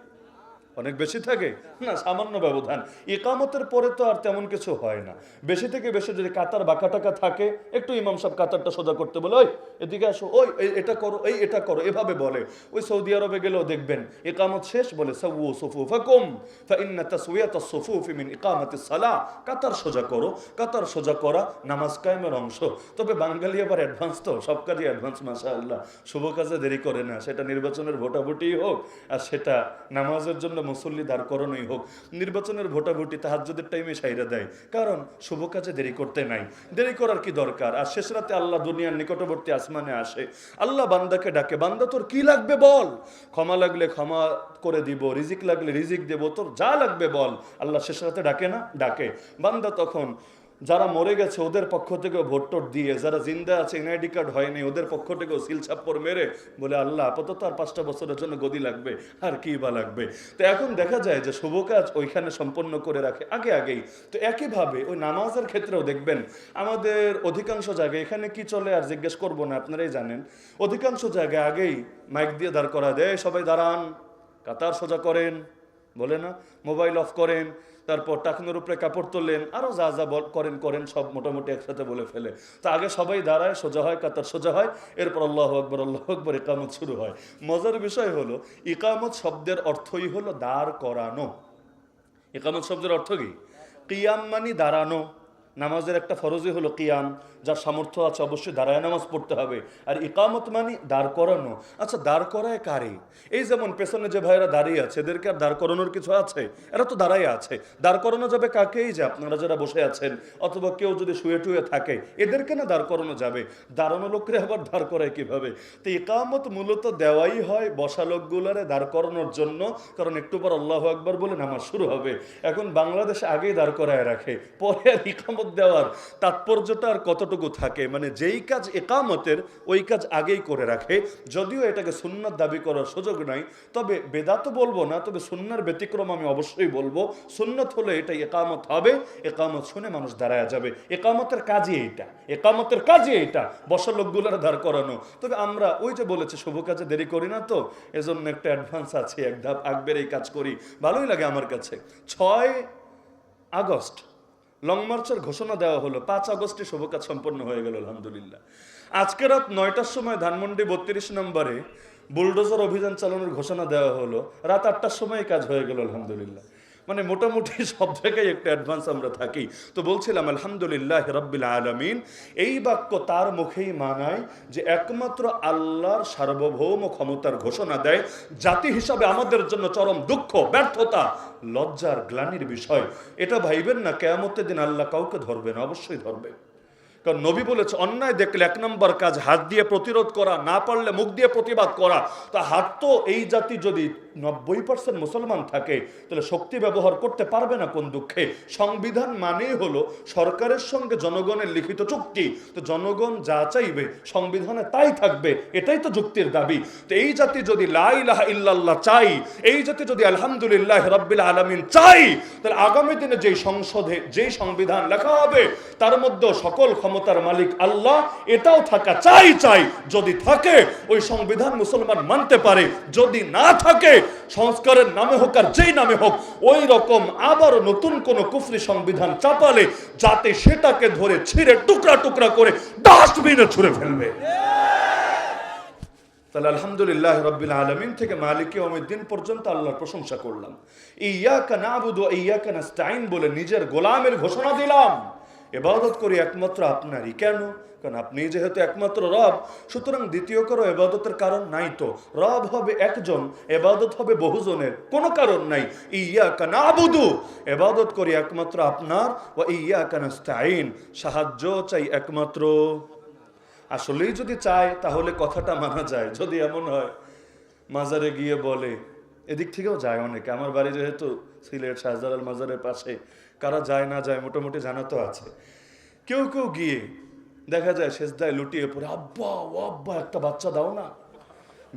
অনেক বেশি থাকে না, সামান্য ব্যবধান। ইকামতের পরে তো আর তেমন কিছু হয় না। বেশি থেকে বেশি যদি কাতার বাঁকা টাকা থাকে, একটু ইমাম সাহেব কাতারটা সোজা করতে বলে, ওই এদিকে আসো, ওই এটা করো, এটা করো, এভাবে বলে। ওই সৌদি আরবে গেলেও দেখবেন ইকামত শেষ বলে সাওয়ু সুফুফাকুম ফাইন্না তাসওয়িয়াতাস সুফুফি মিন ইকামাতিস সালাহ, কাতার সোজা করো। কাতার সোজা করা নামাজ কায়েমের অংশ। তবে বাঙালি আবার অ্যাডভান্স, তো সব কাজে অ্যাডভান্স, মাশাআল্লাহ। শুভ কাজে দেরি করে না, সেটা নির্বাচনের ভোটাভুটি হোক আর সেটা নামাজের জন্য মুসল্লি দাঁড় করানোই হোক। নির্বাচনের ভোটাভুটি তাহাজ্জুদের টাইমে সাইরা দেয়, কারণ শুভ কাজে দেরি করতে নাই। দেরি করার কি দরকার? আর শেষ রাতে আল্লাহ দুনিয়ার নিকটবর্তী আসমানে আসে, আল্লাহ বান্দাকে ডাকে, বান্দা তোর কি লাগবে বল, ক্ষমা লাগলে ক্ষমা করে দিব, রিজিক লাগলে রিজিক দেব, তোর যা লাগবে বল। আল্লাহ শেষ রাতে ডাকে না? ডাকে। বান্দা তখন যারা মরে গেছে ওদের পক্ষ থেকেও ভোট টোট দিয়ে, যারা জিন্দা আছে এনআইডি কার্ড হয়নি ওদের পক্ষ থেকেও সিল ছাপ্পর মেরে বলে, আল্লাহ আপাতত আর 5টা বছরের জন্য গদি লাগবে, আর কি বা লাগবে। তো এখন দেখা যায় যে শুভ কাজ ওইখানে সম্পন্ন করে রাখে আগেই। তো একইভাবে ওই নামাজের ক্ষেত্রেও দেখবেন আমাদের অধিকাংশ জায়গায়, এখানে কি চলে আর জিজ্ঞেস করবো না, আপনারাই জানেন, অধিকাংশ জায়গায় আগেই মাইক দিয়ে দাঁড় করা দেয়, সবাই দাঁড়ান, কাতার সোজা করেন, বলে না, মোবাইল অফ করেন, তারপর টাকনোর উপরে কাপড় তোলেন, আরো যা যা করেন সব মোটামুটি একসাথে বলে ফেলে। তো আগে সবাই দাঁড়ায়, সোজা হয়, কাতার সোজা হয়, এরপর আল্লাহু আকবার, আল্লাহু আকবার, ইকামত শুরু হয়। মজার বিষয় হলো ইকামত শব্দের অর্থই হলো দাঁড় করানো। ইকামত শব্দের অর্থ কি? কিয়াম মানে দাঁড়ানো। নামাজের একটা ফরজই হলো কিয়াম, যার সামর্থ্য আছে অবশ্যই দাঁড়ায় নামাজ পড়তে হবে। আর ইকামত মানে দাঁড় করানো। আচ্ছা, দাঁড় করায় কারে? এই যেমন পেছনে যে ভাইয়েরা দাঁড়িয়ে আছে, এদেরকে আর দাঁড় করানোর কিছু আছে? এরা তো দাঁড়াই আছে। দাঁড় করানো যাবে কাকেই, যে আপনারা যারা বসে আছেন, অথবা কেউ যদি শুয়ে টুয়ে থাকে, এদেরকে না দাঁড় করানো যাবে। দাঁড়ানো লোকরে আবার দাঁড় করায় কিভাবে? তো ইকামত মূলত দেওয়াই হয় বসা লোকগুলারে দাঁড় করানোর জন্য, কারণ একটু পর আল্লাহু আকবার বলে নামাজ শুরু হবে। এখন বাংলাদেশে আগেই দাঁড় করায় রাখে, পরে আর ইকামত দেওয়ার তাৎপর্যটা আর কতটুকু থাকে? মানে যেই কাজ ইকামতের ওই কাজ আগেই করে রাখে। যদিও এটাকে সুন্নাত দাবি করার সুযোগ নাই, তবে বেদাত বলবো না, তবে সুন্নার ব্যতিক্রম আমি অবশ্যই বলবো। সুন্নত হলো এটা, ইকামত হবে, ইকামত শুনে মানুষ দাঁড়ায় যাবে। ইকামতের কাজই এইটা, ইকামতের কাজই এইটা, বসা লোকগুলোর দাঁড় করানো। তবে আমরা ওই যে বলেছে শুভ কাজে দেরি করি না, তো এজন্য একটা অ্যাডভান্স আছে, এক ধাপ আগবের এই কাজ করি, ভালোই লাগে আমার কাছে। 6 আগস্ট লং মার্চের ঘোষণা দেওয়া হলো, 5 আগস্টে শুভ কাজ সম্পন্ন হয়ে গেল আলহামদুলিল্লাহ। আজকে রাত 9টার সময় ধানমন্ডি 32 নম্বরে বুলডোজার অভিযান চালানোর ঘোষণা দেওয়া হলো, রাত 8টার সময় কাজ হয়ে গেল আলহামদুলিল্লাহ। মানে মোটামুটি সব জায়গায় একটা অ্যাডভান্স আমরা থাকি। তো বলছিলাম আলহামদুলিল্লাহ রাব্বিল আলামিন, এই বাক্য তার মুখেই মানায় যে একমাত্র আল্লাহর সার্বভৌম ক্ষমতার ঘোষণা দেয়। জাতি হিসাবে আমাদের জন্য চরম দুঃখ, ব্যর্থতা, লজ্জার, গ্লানির বিষয়। এটা ভাইবেন না কিয়ামতের দিন আল্লাহ কাউকে ধরবে না, অবশ্যই ধরবে। কারণ নবী বলেছে অন্যায় দেখলে 1 নম্বর কাজ হাত দিয়ে প্রতিরোধ করা, না পারলে মুখ দিয়ে প্রতিবাদ করা। তা হাত তো এই জাতি যদি 90% মুসলমান থাকে, তাহলে শক্তি ব্যবহার করতে পারবে না কোন দুঃখে? সংবিধান মানেই হলো সরকারের সঙ্গে জনগণের লিখিত চুক্তি। তো জনগণ যা চাইবে সংবিধানে তাই থাকবে, এটাই তো যুক্তির দাবি। তো এই জাতি যদি লা ইলাহা ইল্লাল্লাহ চাই, এই জাতি যদি আলহামদুলিল্লাহ রাব্বিল আলামিন চাই, তাহলে আগামী দিনে যেই সংসদে যেই সংবিধান লেখা হবে তার মধ্যে সকল ক্ষমতার মালিক আল্লাহ, এটাও থাকা চাই। যদি থাকে ওই সংবিধান মুসলমান মানতে পারে, যদি না থাকে সংস্কারের নামে হোক আর যেই নামে হোক, ওই রকম আবার নতুন কোন কুফরি সংবিধান চাপালে যাতে সেটাকে ধরে ছিঁড়ে টুকরা টুকরা করে ডাস্টবিনে ছুঁড়ে ফেলবে। তাহলে আলহামদুলিল্লাহ রাব্বিল আলামিন থেকে মালিক ইয়াউমিদ্দিন পর্যন্ত আল্লাহর প্রশংসা করলাম। ইয়্যাকা না'বুদু ওয়া ইয়্যাকা নাস্তাঈন বলে নিজের গোলামের ঘোষণা দিলাম। ইবাদত করি একমাত্র আপনারই। কেন? কারণ আপনি যেহেতু একমাত্র রব, সুতরাং দ্বিতীয় কারো ইবাদতের কারণ নাই। তো রব হবে একজন, ইবাদত হবে বহুজনের, কোনো কারণ নাই। ইয়্যাকা না'বুদু, ইবাদত করি একমাত্র আপনার, ওয়া ইয়্যাকা নাস্তাঈন, সাহায্য চাই একমাত্র। আসলেই যদি চায় তাহলে কথাটা মানা যায়। যদি এমন হয় মাজারে গিয়ে বলে, এদিক থেকেও যায় অনেকে, আমার বাড়ি যেহেতু সিলেট শাহজালাল মাজারের পাশে, কারা যায় না যায় মোটামুটি জানা তো আছে। কেউ কেউ গিয়ে দেখা যায় সেজদায় লুটিয়ে পড়ে, আব্বা ও আব্বা একটা বাচ্চা দাও না।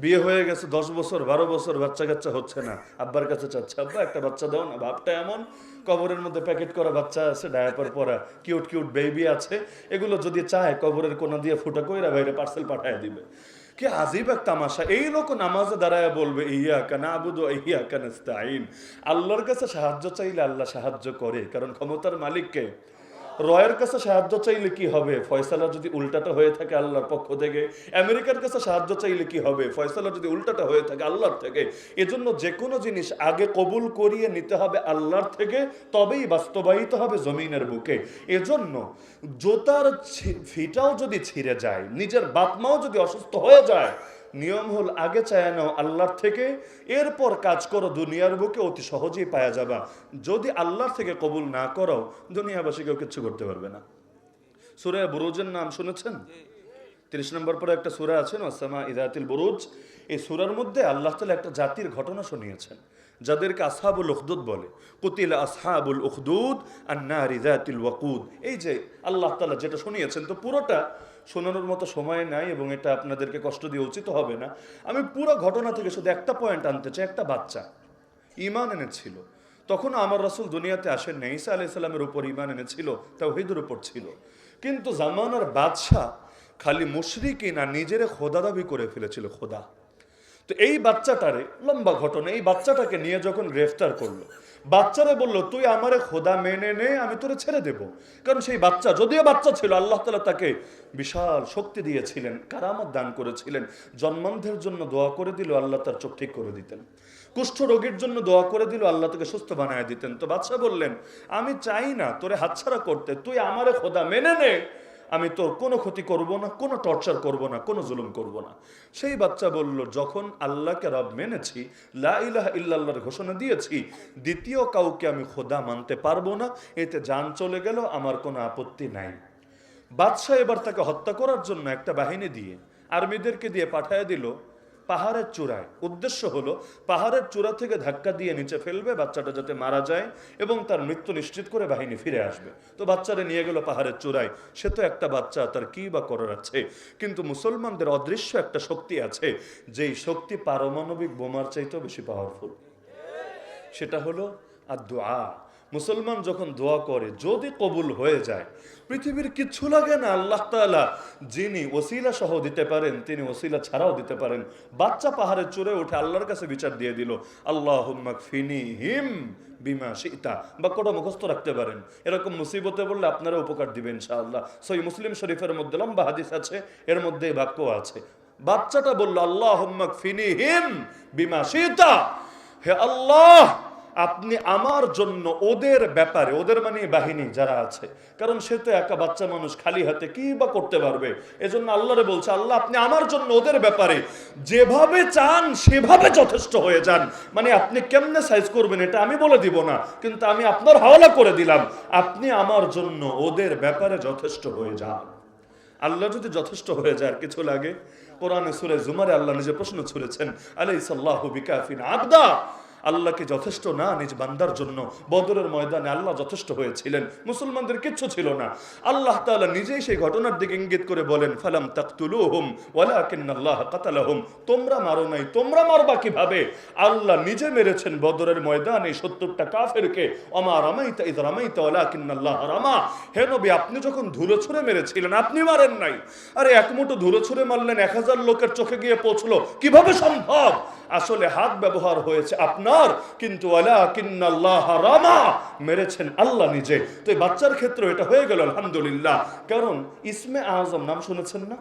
বিয়ে হয়ে গেছে 10 বছর 12 বছর, বাচ্চা কাচ্চা হচ্ছে না, আব্বার কাছে চাচ্ছে, আব্বা একটা বাচ্চা দাও না। ভাবটা এমন, কবরের মধ্যে প্যাকেট করা বাচ্চা আছে, ডায়াপার পরা কিউট কিউট বেবি আছে, এগুলো যদি চায় কবরের কোনা দিয়ে ফুটা কইরা বাইরে পার্সেল পাঠায় দিবে। কি আজীব এক তামাশা। এই লোক নামাজে দাঁড়ায় বলবে ইয়াকা নাবুদু ওয়া ইয়াকা নাস্তাঈন, আল্লাহর কাছে সাহায্য চাইলে আল্লাহ সাহায্য করে, কারণ ক্ষমতার মালিক কে? রয়ের কাছে সাহায্য চাইলে কি হবে? ফয়সালা যদি উল্টাটা হয়ে থাকে আল্লাহর পক্ষ থেকে। আমেরিকার কাছে সাহায্য চাইলে কি হবে? ফয়সালা যদি উল্টাটা হয়ে থাকে আল্লাহর থেকে। এজন্য যে কোনো জিনিস আগে কবুল করিয়ে নিতে হবে আল্লাহর থেকে, তবেই বাস্তবায়িত হবে জমিনের বুকে। এজন্য জোতার ফিটাও যদি ছিঁড়ে যায়, নিজের বাপ মাও যদি অসুস্থ হয়ে যায়, নিয়ম হল আগে চায় নাও আল্লাহর থেকে, এরপর কাজ করো দুনিয়ার বুকে, অতি সহজেই পাওয়া যাবা। যদি আল্লাহর থেকে কবুল না করো, দুনিয়াবাসী কেউ কিচ্ছু করতে পারবে না। সূরা বুরুজের নাম শুনেছেন? 30 নম্বর পরে একটা সূরা আছে না, সামা ইদাতিল বুরুজ। এই সূরার মধ্যে আল্লাহ তাআলা একটা জাতির ঘটনা শুনিয়েছেন, যাদেরকে আসহাবুল উখদুদ বলে। কুতিলা আসহাবুল উখদুদ আন-নারি যাতিল ওয়াকুদ। এই যে আল্লাহ তাআলা যেটা শুনিয়েছেন, তো পুরোটা শোনানোর মতো সময় নাই এবং এটা আপনাদেরকে কষ্ট দিয়ে উচিত হবে না। আমি পুরো ঘটনা থেকে শুধু একটা পয়েন্ট আনতে চাই। একটা বাচ্চা ঈমান এনেছিল, তখন আমার রাসূল দুনিয়াতে আসেন নাই, ঈসা আলাইহিস সালামের উপর ঈমান এনেছিল, তাওহীদের উপর ছিল। কিন্তু জামানার বাদশা খালি মুশরিকিন আর নিজেরে খোদা দাবি করে ফেলেছিল, খোদা। তো এই বাচ্চাটারে, লম্বা ঘটনা, এই বাচ্চাটাকে নিয়ে যখন গ্রেফতার করলো, বাচ্চারে বলল তুই আমারে খোদা মেনে নে, আমি তোরে ছেড়ে দেব। কারণ সেই বাচ্চা, যদিও বাচ্চা ছিল, আল্লাহ তাআলা তাকে বিশাল শক্তি দিয়েছিলেন, কারামত দান করেছিলেন। জন্মান্ধের জন্য দোয়া করে দিল, আল্লাহ তার চোখ ঠিক করে দিতেন। কুষ্ঠ রোগীর জন্য দোয়া করে দিল, আল্লাহ তাকে সুস্থ বানায় দিতেন। তো বাদশা বললেন আমি চাই না তোরে হাতছাড়া করতে, তুই আমারে খোদা মেনে নে, আমি তোর কোনো ক্ষতি করব না, কোনো টর্চার করব না, কোনো জুলুম করব না। সেই বাচ্চা বলল যখন আল্লাহকে রব মেনেছি, লা ইলাহা ইল্লাল্লাহর ঘোষণা দিয়েছি, দ্বিতীয় কাউকে আমি খোদা মানতে পারবো না, এতে জান চলে গেল, আমার কোনো আপত্তি নাই। বাদশাহ এবার তাকে হত্যা করার জন্য একটা বাহিনী দিয়ে, আর্মিদেরকে দিয়ে পাঠায় দিল পাহাড়ের চূড়ায়। উদ্দেশ্য হলো পাহাড়ের চূড়া থেকে ধাক্কা দিয়ে নিচে ফেলবে, বাচ্চাটা যাতে মারা যায় এবং তার মৃত্যু নিশ্চিত করে বাহিনী ফিরে আসবে। তো বাচ্চারা নিয়ে গেল পাহাড়ের চূড়ায়। সে তো একটা বাচ্চা, তার কি বা করার আছে? কিন্তু মুসলমানদের অদৃশ্য একটা শক্তি আছে, যেই শক্তি পারমাণবিক বোমার চাইতেও বেশি পাওয়ারফুল। সেটা হলো আদ-দুআ। মুসলমান যখন দোয়া করে, যদি কবুল হয়ে যায়, পৃথিবীর কিচ্ছু লাগে না। আল্লাহ তাআলা যিনি ওসিলা সহ দিতে পারেন, তিনি ওসিলা ছাড়াও দিতে পারেন। বাচ্চা পাহাড়ের চূড়ে উঠে আল্লাহর কাছে বিচার দিয়ে দিল, আল্লাহুম্মা কফিনিহিম বিমা শিতা। বাক্যটা মুখস্থ রাখতে পারেন, এরকম মুসিবতে বললে আপনারা উপকার দিবেন ইনশাআল্লাহ। সহিহ মুসলিম শরীফের মধ্যে লম্বা হাদিস আছে, এর মধ্যে এই বাক্য আছে। বাচ্চাটা বলল আল্লাহুম্মা কফিনিহিম বিমা শিতা, হে আল্লাহ আপনি আমার জন্য ওদের ব্যাপারে, ওদের মানে বাহিনী যারা আছে, কারণ সে তো একা বাচ্চা মানুষ, খালি হাতে কি বা করতে পারবে। এজন্য আল্লাহরে বলছে, আল্লাহ আপনি আমার জন্য ওদের ব্যাপারে যেভাবে চান সেভাবে যথেষ্ট হয়ে যান। মানে আপনি কেমনে সাইজ করবেন এটা আমি বলে দিব না, কিন্তু আমি আপনার হাওলা করে দিলাম, আপনি আমার জন্য ওদের ব্যাপারে যথেষ্ট হয়ে যান। আল্লাহ যদি যথেষ্ট হয়ে যায় আর কিছু লাগে? কোরআনে সূরা জুমারে আল্লাহ নিজে প্রশ্ন ছুড়েছেন, আলাইসাল্লাহু বিকাফিন আবদা, আল্লাহকে যথেষ্ট না নিজ বান্দার জন্য? বদরের ময়দানে আল্লাহ যথেষ্ট হয়েছিলেন, মুসলমানদের কিচ্ছু ছিল না। আল্লাহ তাআলা নিজেই সেই ঘটনার দিকে ইঙ্গিত করে বলেন, ফালাম তাকতুলুহুম ওয়ালাকিন্নাল্লাহ কাতালাহুম, তোমরা মারো নাই, তোমরা মারবা কিভাবে? আল্লাহ নিজে মেরেছেন বদরের ময়দানে 70টা কাফেরকে। ওমা রামাইতা ইয রামাইতা ওয়ালাকিন্নাল্লাহ রামা। হে নবী, আপনি যখন ধুলো ছুঁড়ে মেরেছিলেন, আপনি মারেন নাই। আরে এক মুঠো ধুলো ছুঁড়ে মারলেন, 1000 লোকের চোখে গিয়ে পৌঁছলো, কিভাবে সম্ভব? আসলে হাত ব্যবহার হয়েছে আপনার, কিন্তু ওয়ালাকিন্নাল্লাহ রামা, মেরেছেন আল্লাহ নিজে। তো এই বাচ্চার ক্ষেত্রে এটা হয়ে গেল আলহামদুলিল্লাহ। কারণ ইসমে আজম নাম শুনেছেন না?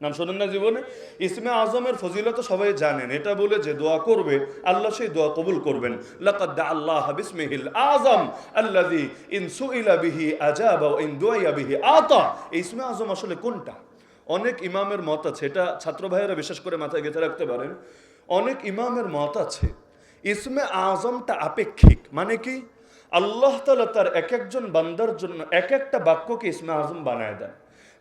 নাম শোনেন না জীবনে? ইসমে আজমের ফজিলত সবাই জানেন। এটা বলে যে দোয়া করবে, আল্লাহ সেই দোয়া কবুল করবেন। লাকাদ দাআল্লাহ বিসমিহিল আযম আল্লাযী ইন সুইলা বিহি আজাবা ওয়া ইন দুইয়া বিহি আতা। ইসমে আজম আসলে কোনটা? অনেক ইমামের মত আছে, এটা ছাত্র ভাইয়েরা বিশেষ করে মাথায় গেঁথে রাখতে পারেন। অনেক ইমামের মত আছে ইসমে আজমটা আপেক্ষিক। মানে কি? আল্লাহ তাআলা তার এক একজন বান্দার জন্য এক একটা বাক্যকে ইসমে আজম বানায় দেন।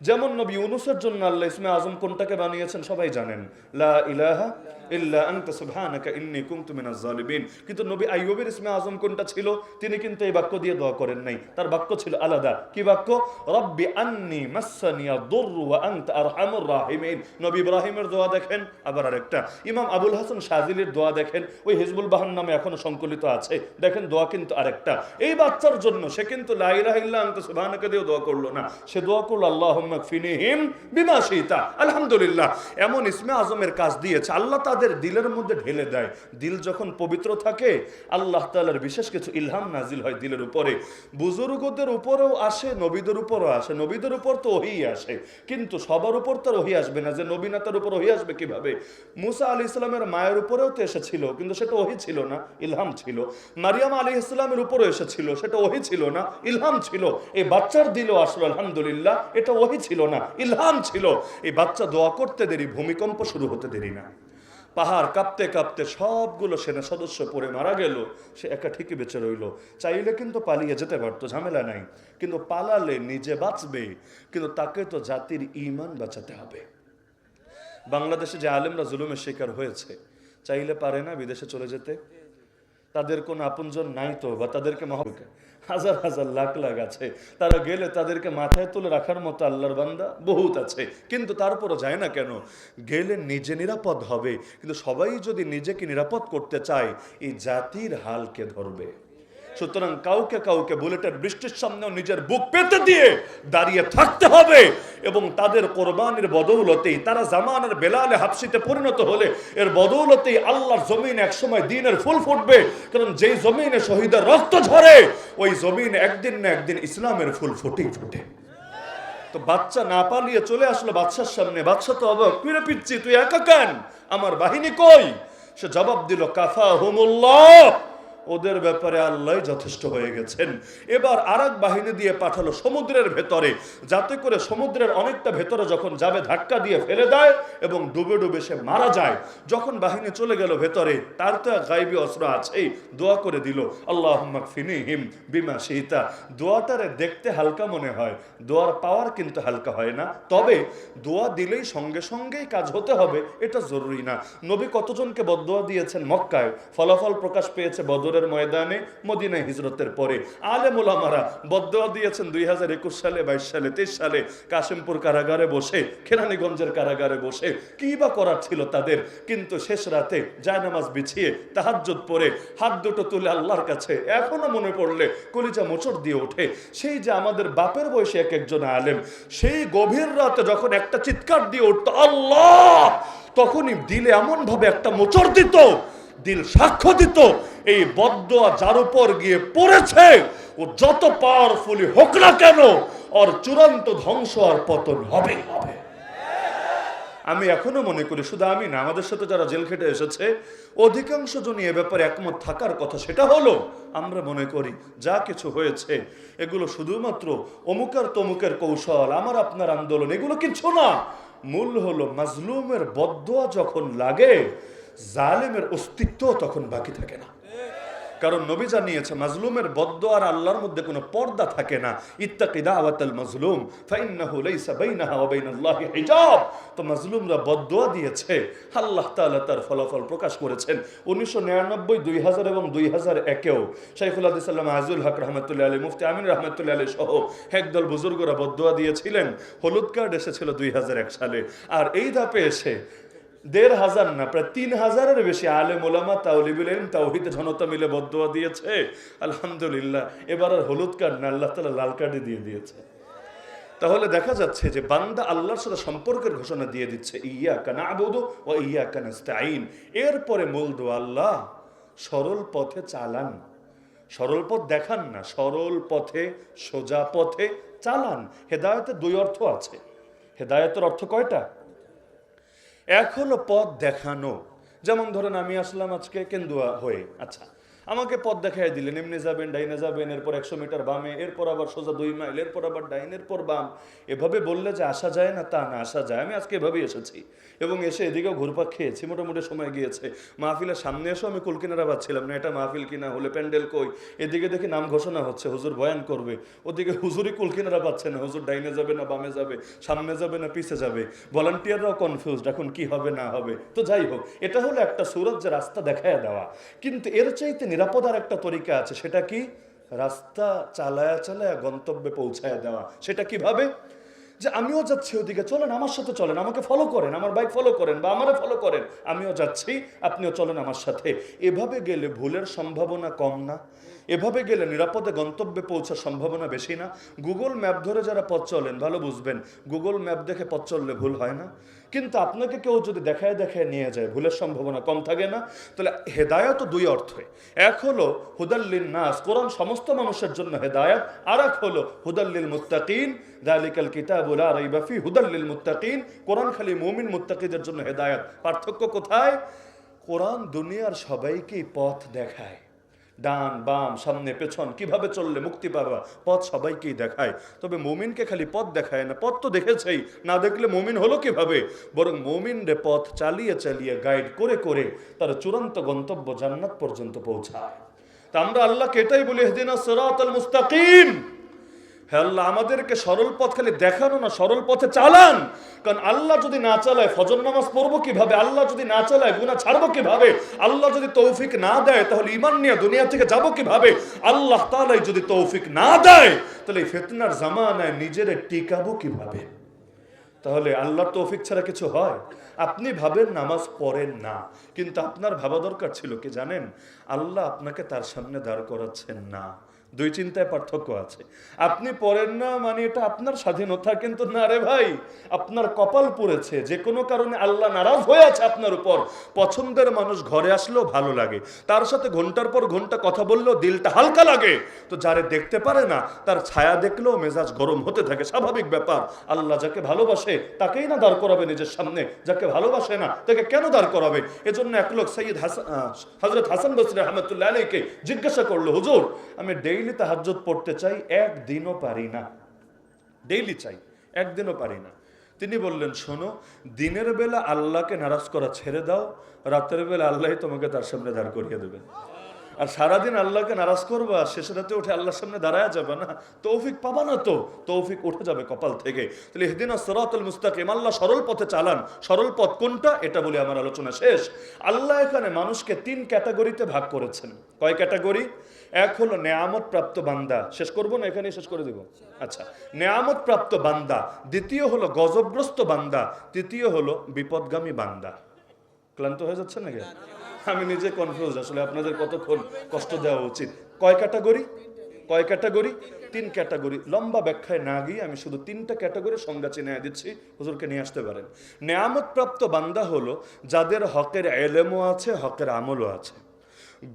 যেমন নবী ইউনূসের জন্য আল্লাহ ইসমে আজম কোনটাকে বানিয়েছেন সবাই জানেন, লা ইলাহা ইল্লা আনতা সুবহানাকা ইন্নী কুনতু মিনাজ জালিমিন। কিন্তু নবী আইয়ুবের ইসমে আজম কোনটা ছিল? তিনি কিন্তু এই বাক্য দিয়ে দোয়া করেন নাই, তার বাক্য ছিল আলাদা। কি বাক্য? রব্বি আন্নী মাসসানিয়া দুররু ওয়া আনতা আরহামুর রাহিমিন। নবী ইব্রাহিমের দোয়া দেখেন, আবার আরেকটা ইমাম আবুল হাসান শাযিলির দোয়া দেখেন, ওই হিজবুল বাহন নামে এখনো সংকলিত আছে, দেখেন দোয়া কিন্তু আরেকটা। এই বাচ্চার জন্য সে কিন্তু লা ইলাহা ইল্লা আনতা সুবহানাকা দিয়ে দোয়া করলো না, সে দোয়া করলো আল্লাহুম্মা কফিনিহিম বিমা শিতা। আলহামদুলিল্লাহ, এমন ইসমে আজমের কাজ দিয়েছে আল্লাহ তাদের দিলের মধ্যে ঢেলে দেয়। দিল যখন পবিত্র থাকে আল্লাহ তাআলার বিশেষ কিছু ইলহাম নাজিল হয় দিলের উপরে। বুজুর্গদের উপরেও আসে, নবীদের উপরও আসে। নবীদের উপর তো ওহী আসে, কিন্তু সবার উপর তো ওহী আসবে না, যে নবী না তার উপর ওহী আসবে কিভাবে? মুসা আলাইহিস সালামের মায়ের উপরেও তো এসেছিল, কিন্তু সেটা ওহী ছিল না, ইলহাম ছিল। মারিয়াম আলাইহিস সালামের উপরও এসেছিল, সেটা ওহী ছিল না, ইলহাম ছিল। এই বাচ্চার দিলও আসলো আলহামদুলিল্লাহ, এটা ওহী ছিল না, ইলহাম ছিল। এই বাচ্চা দোয়া করতে দেরি, ভূমিকম্প শুরু হতে দেরি না। পাহাড় কাঁপতে কাঁপতে সবগুলো সেনা সদস্য পড়ে মারা গেল, সে একা ঠিকই বেঁচে রইল। চাইলে কিন্তু পালিয়ে যেতে পারতো, ঝামেলা নাই, কিন্তু পালালে নিজে বাঁচবে, কিন্তু তাকে তো জাতির ঈমান বাঁচাতে হবে। বাংলাদেশে যে আলেমরা জুলুমের শিকার হয়েছে, চাইলে পারে না বিদেশে চলে যেতে? তাদের কোনো আপনজন নাই তো, বা তাদেরকে হাজার হাজার লাখ লাখ আছে, তারা গেলে তাদেরকে মাথায় তুলে রাখার মতো আল্লাহর বান্দা বহুত আছে, কিন্তু তারপরও যায় না কেন? গেলে নিজে নিরাপদ হবে, কিন্তু সবাই যদি নিজেকে নিরাপদ করতে চায় এই জাতির হালকে ধরবে। সুতরাং কাউকে কাউকে বুলেটের বৃষ্টির সামনেও নিজের বুক পেতে দিয়ে দাঁড়িয়ে থাকতে হবে, এবং তাদের কোরবানির বদৌলতেই তারা জামানের বেলালে হাবশিতে পরিণত হলে এর বদৌলতেই আল্লাহর জমিন একসময় দ্বীনের ফুল ফুটবে। কারণ যেই জমিনে শহীদের রক্ত ঝরে ওই জমিন একদিন না একদিন ইসলামের ফুল ফুটেই ফুটে। তো বাচ্চা না পালিয়ে চলে আসলো বাদশার সামনে। বাদশা তো অবাক, ফিরে পিচ্ছি, তুই একা কেন? আমার বাহিনী কই? সে জবাব দিল, কাফাহুমুল্লাহ, ওদের ব্যাপারে আল্লাহ যথেষ্ট হয়ে গেছেন। এবার আরেক বাহিনী দিয়ে পাঠালো সমুদ্রের ভেতরে, যাতে করে সমুদ্রের অনেকটা ভেতরে যখন যাবে ধাক্কা দিয়ে ফেলে দেয় এবং ডুবে ডুবে সে মারা যায়। যখন বাহিনী চলে গেল ভেতরে, তার তো গায়বী অস্ত্র আছেই, দোয়া করে দিল আল্লাহুম্মা কফিনিহিম বিমা শিতা। দোয়াটারে দেখতে হালকা মনে হয়, দোয়ার পাওয়ার কিন্তু হালকা হয় না। তবে দোয়া দিলেই সঙ্গে সঙ্গেই কাজ হতে হবে এটা জরুরি না। নবী কতজনকে বদদোয়া দিয়েছেন মক্কায়, ফলাফল প্রকাশ পেয়েছে বদরের ময়দানে, মদিনায় হিজরতের পরে। আলেম ওলামারা বদদোয়া দিয়েছেন 2021 সালে, 22 সালে, 23 সালে কাশিমপুর কারাগারে বসে, কেরানীগঞ্জের কারাগারে বসে। কি বা করার ছিল তাদের? কিন্তু শেষ রাতে জায়নামাজ বিছিয়ে তাহাজ্জুদ পড়ে হাত দুটো তুলে আল্লাহর কাছে, এখনো মনে পড়লে কলিজা মোচড় দিয়ে ওঠে। সেই যে আমাদের বাপের বয়সে এক একজন আলেম, সেই গভীর রাতে যখন একটা চিৎকার দিয়ে উঠতো আল্লাহ, তখনই দিলে এমন ভাবে একটা মোচড় দিত, দিল সাক্ষ্য দিত এই বদদোয়া যার উপর গিয়ে পড়েছে ও যত পাওয়ারফুলি হোক না কেন ওর চূড়ান্ত ধ্বংস আর পতন হবে হবে। আমি এখনো মনে করি, শুধু আমি না, আমাদের সাথে যারা জেল খেটে এসেছে অধিকাংশ জনই এ ব্যাপারে একমত থাকার কথা। সেটা হলো, আমরা মনে করি যা কিছু হয়েছে এগুলো শুধুমাত্র অমুকের তমুকের কৌশল, আমার আপনার আন্দোলন, এগুলো কিছু না। মূল হলো মাজলুমের বদদোয়া যখন লাগে, জালেমের অস্তিত্ব তখন বাকি থাকে না। কারণ নবী জানিয়েছে মাজলুমের বদদোয়া আর আল্লাহর মধ্যে কোনো পর্দা থাকে না। ইত্তাকি দাওয়াতাল মাজলুম ফাইন্নাহু লাইসা বাইনাহা ওয়া বাইনাল্লাহি হিজাব। তো মাজলুমরা বদদোয়া দিয়েছে, আল্লাহ তাআলা তার ফলাফল প্রকাশ করেছেন। 1999, 2000 এবং 2001-এও শাইখুল হাদিস আল্লামা আজিজুল হক রাহমাতুল্লাহি আলাইহি, মুফতি আমিন রাহমাতুল্লাহি আলাইহি সহ একদল বুজুর্গরা বদদোয়া দিয়েছিলেন। হলুদ কার্ড এসেছিল 2001 সালে, আর এই ধাপে এসে 1500 না, প্রায় 3000-এর বেশি আলেম ওলামা তাওলিবুল ইলম তাওহীদ জনতা মিলে বদদোয়া দিয়েছে। আলহামদুলিল্লাহ, এবার আর হলুদ কার্ড না, আল্লাহ তাআলা লাল কার্ডই দিয়ে দিয়েছে। তাহলে দেখা যাচ্ছে যে বান্দা আল্লাহর সাথে সম্পর্কের ঘোষণা দিয়ে দিচ্ছে, ইয়াকা না'বুদু ওয়া ইয়াকা নাস্তাঈন। এরপরে মূল দোয়া, আল্লাহ সরল পথে চালান, সরল পথ দেখান না, সরল পথে সোজা পথে চালান। হেদায়েতের দুই অর্থ আছে। হেদায়েতের অর্থ কয়টা? এক হলো পথ দেখানো, যেমন ধরেন আমি আসলাম আজকে কেন্দুয়া হয়ে, আচ্ছা আমাকে পথ দেখাই দিলেন, এমনি যাবেন, ডাইনে যাবেন, এরপর 100 মিটার বামে, এরপর আবার সোজা 2 মাইল, এরপর আবার ডাইন, এরপর বাম। এভাবে বললে যে আসা যায় না তা না, আসা যায়। আমি আজকে এভাবেই এসেছি এবং এসে এদিকেও ঘুরপাক খেয়েছি, মোটামুটি সময় গিয়েছে। মাহফিলের সামনে এসেও আমি কুলকিনারা পাচ্ছিলাম না, এটা মাহফিল কিনা, হলে প্যান্ডেল কই। এদিকে দেখি নাম ঘোষণা হচ্ছে, হুজুর বয়ান করবে, ওদিকে হুজুরই কুলকিনারা পাচ্ছে না, হুজুর ডাইনে যাবে না বামে যাবে, সামনে যাবে না পিছে যাবে। ভলান্টিয়াররাও কনফিউজড এখন কি হবে না হবে। তো যাই হোক, এটা হলো একটা সুরত যে রাস্তা দেখায় দেওয়া। কিন্তু এর চাইতে নিরাপদ আর একটা তরিকা আছে, সেটা কি? রাস্তা চালায়া চালায়া গন্তব্যে পৌঁছায় দেওয়া। সেটা কিভাবে? যে আমিও যাচ্ছি ওদিকে, চলেন আমার সাথে চলেন, আমাকে ফলো করেন, আমার বাইক ফলো করেন বা আমারে ফলো করেন, আমিও যাচ্ছি, আপনিও চলেন আমার সাথে। এভাবে গেলে ভুলের সম্ভাবনা কম না? এভাবে গেলে নিরাপদে গন্তব্যে পৌঁছার সম্ভাবনা বেশি না? গুগল ম্যাপ ধরে যারা পথ চলেন ভালো বুঝবেন, গুগল ম্যাপ দেখে পথ চললে ভুল হয় না। কিন্তু আপনাকে কেউ যদি দেখায় দেখায় নিয়ে যায়, ভুলের সম্ভাবনা কম থাকে না? তাহলে হেদায়েত দুই অর্থে, এক হলো হুদাল্লিন নাস, কোরআন সমস্ত মানুষের জন্য হেদায়েত, আর এক হলো হুদাল্লিল মুত্তাকিন, যালিকাল কিতাবু লা রাইবা ফি হুদাল্লিল মুত্তাকিন, কোরআন খালি মুমিন মুত্তাকিদের জন্য হেদায়েত। পার্থক্য কোথায়? কোরআন দুনিয়ার সবাইকেই পথ দেখায়, ডান বাম সামনে পেছন কিভাবে চললে মুক্তি পাবা, পথ সবাইকেই দেখায়। তবে মুমিনকে খালি পথ দেখায় না, পথ তো দেখেছেই, না দেখলে মুমিন হলো কিভাবে? বরং মুমিন রে পথ চালিয়ে চালিয়ে গাইড করে করে তার চূড়ান্ত গন্তব্য জান্নাত পর্যন্ত পৌঁছায়। তা আমরা আল্লাহকে এটাই বলি, ইহদিনাস সিরাতাল মুস্তাকিম। হে আল্লাহ, আমাদেরকে সরল পথ খালি দেখানো না, সরল পথে চালান। কারণ আল্লাহ যদি না চালায় ফজর নামাজ পড়বো কিভাবে? আল্লাহ যদি না চালায় গুনাহ ছাড়বো কিভাবে? আল্লাহ যদি তৌফিক না দেয় তাহলে ঈমান নিয়ে দুনিয়া থেকে যাবো কিভাবে? আল্লাহ তাআলাই যদি তৌফিক না দেয় তাহলে এই ফিতনার জামানায় নিজেরে টিকাবো কিভাবে? তাহলে আল্লাহর তৌফিক ছাড়া কিছু হয়? আপনি ভাবেন নামাজ পড়েন না, কিন্তু আপনার ভাবা দরকার ছিল কি জানেন? আল্লাহ আপনাকে তার সামনে দাঁড় করাচ্ছেন না। দুই চিন্তায় পার্থক্য আছে। আপনি পড়েন না মানে এটা আপনার স্বাধীনতা, কিন্তু না রে ভাই, আপনার কপাল পড়েছে, যে কোনো কারণে আল্লাহ নারাজ হয়ে আছে আপনার উপর। পছন্দের মানুষ ঘরে আসলেও ভালো লাগে, তার সাথে ঘন্টার পর ঘন্টা কথা বললেও দিলটা হালকা লাগে। তো যারে দেখতে পারে না তার ছায়া দেখলেও মেজাজ গরম হতে থাকে, স্বাভাবিক ব্যাপার। আল্লাহ যাকে ভালোবাসে তাকেই না দাঁড় করাবে নিজের সামনে, যাকে ভালোবাসে না তাকে কেন দাঁড় করাবে? এজন্য এক লোক সৈয়দ হযরত হাসান বসরি রাহমাতুল্লাহ আলাইহিকে জিজ্ঞাসা করলো, হুজুর আমি ডেইলি তাহাজ্জুদ পড়তে চাই, একদিনও পারি না, ডেইলি চাই, একদিনও পারি না। তিনি বললেন, শোনো, দিনের বেলা আল্লাহকে নারাজ করা ছেড়ে দাও, রাতের বেলা আল্লাহই তোমাকে তার সামনে দাঁড় করিয়ে দেবে। আর সারাদিন আল্লাহকে নারাজ করবা, শেষ রাতে উঠে আল্লাহর সামনে দাঁড়ায় যাবে না, তৌফিক পাবা না, তো তৌফিক উঠে যাবে কপাল থেকে। তাহলে ইহদিনাস সিরাতাল মুস্তাকিম, আল্লাহ সরল পথে চালান। সরল পথ কোনটা এটা বলে আমার আলোচনা শেষ। আল্লাহ এখানে মানুষকে 3 ক্যাটাগরিতে ভাগ করেছেন। কয় ক্যাটাগরি? এক হলো নেয়ামত প্রাপ্ত বান্দা, শেষ করবো না, এখানেই শেষ করে দিব। আচ্ছা, নেয়ামত প্রাপ্ত বান্দা। দ্বিতীয় হলো গজবগ্রস্ত বান্দা। তৃতীয় হলো বিপদগামী বান্দা। ক্লান্ত হয়ে যাচ্ছে নাকি? আমি নিজে কনফিউজ আসলে, আপনাদের কতক্ষণ কষ্ট দেওয়া উচিত। কয় ক্যাটাগরি? কয় ক্যাটাগরি? 3 ক্যাটাগরি। লম্বা ব্যাখ্যায় না গিয়ে আমি শুধু 3টা ক্যাটাগরি সংজ্ঞা চিনিয়ে দিচ্ছি, হুজুরকে নিয়ে আসতে পারেন। নেয়ামত প্রাপ্ত বান্দা হলো যাদের হকের এলেমও আছে, হকের আমলও আছে।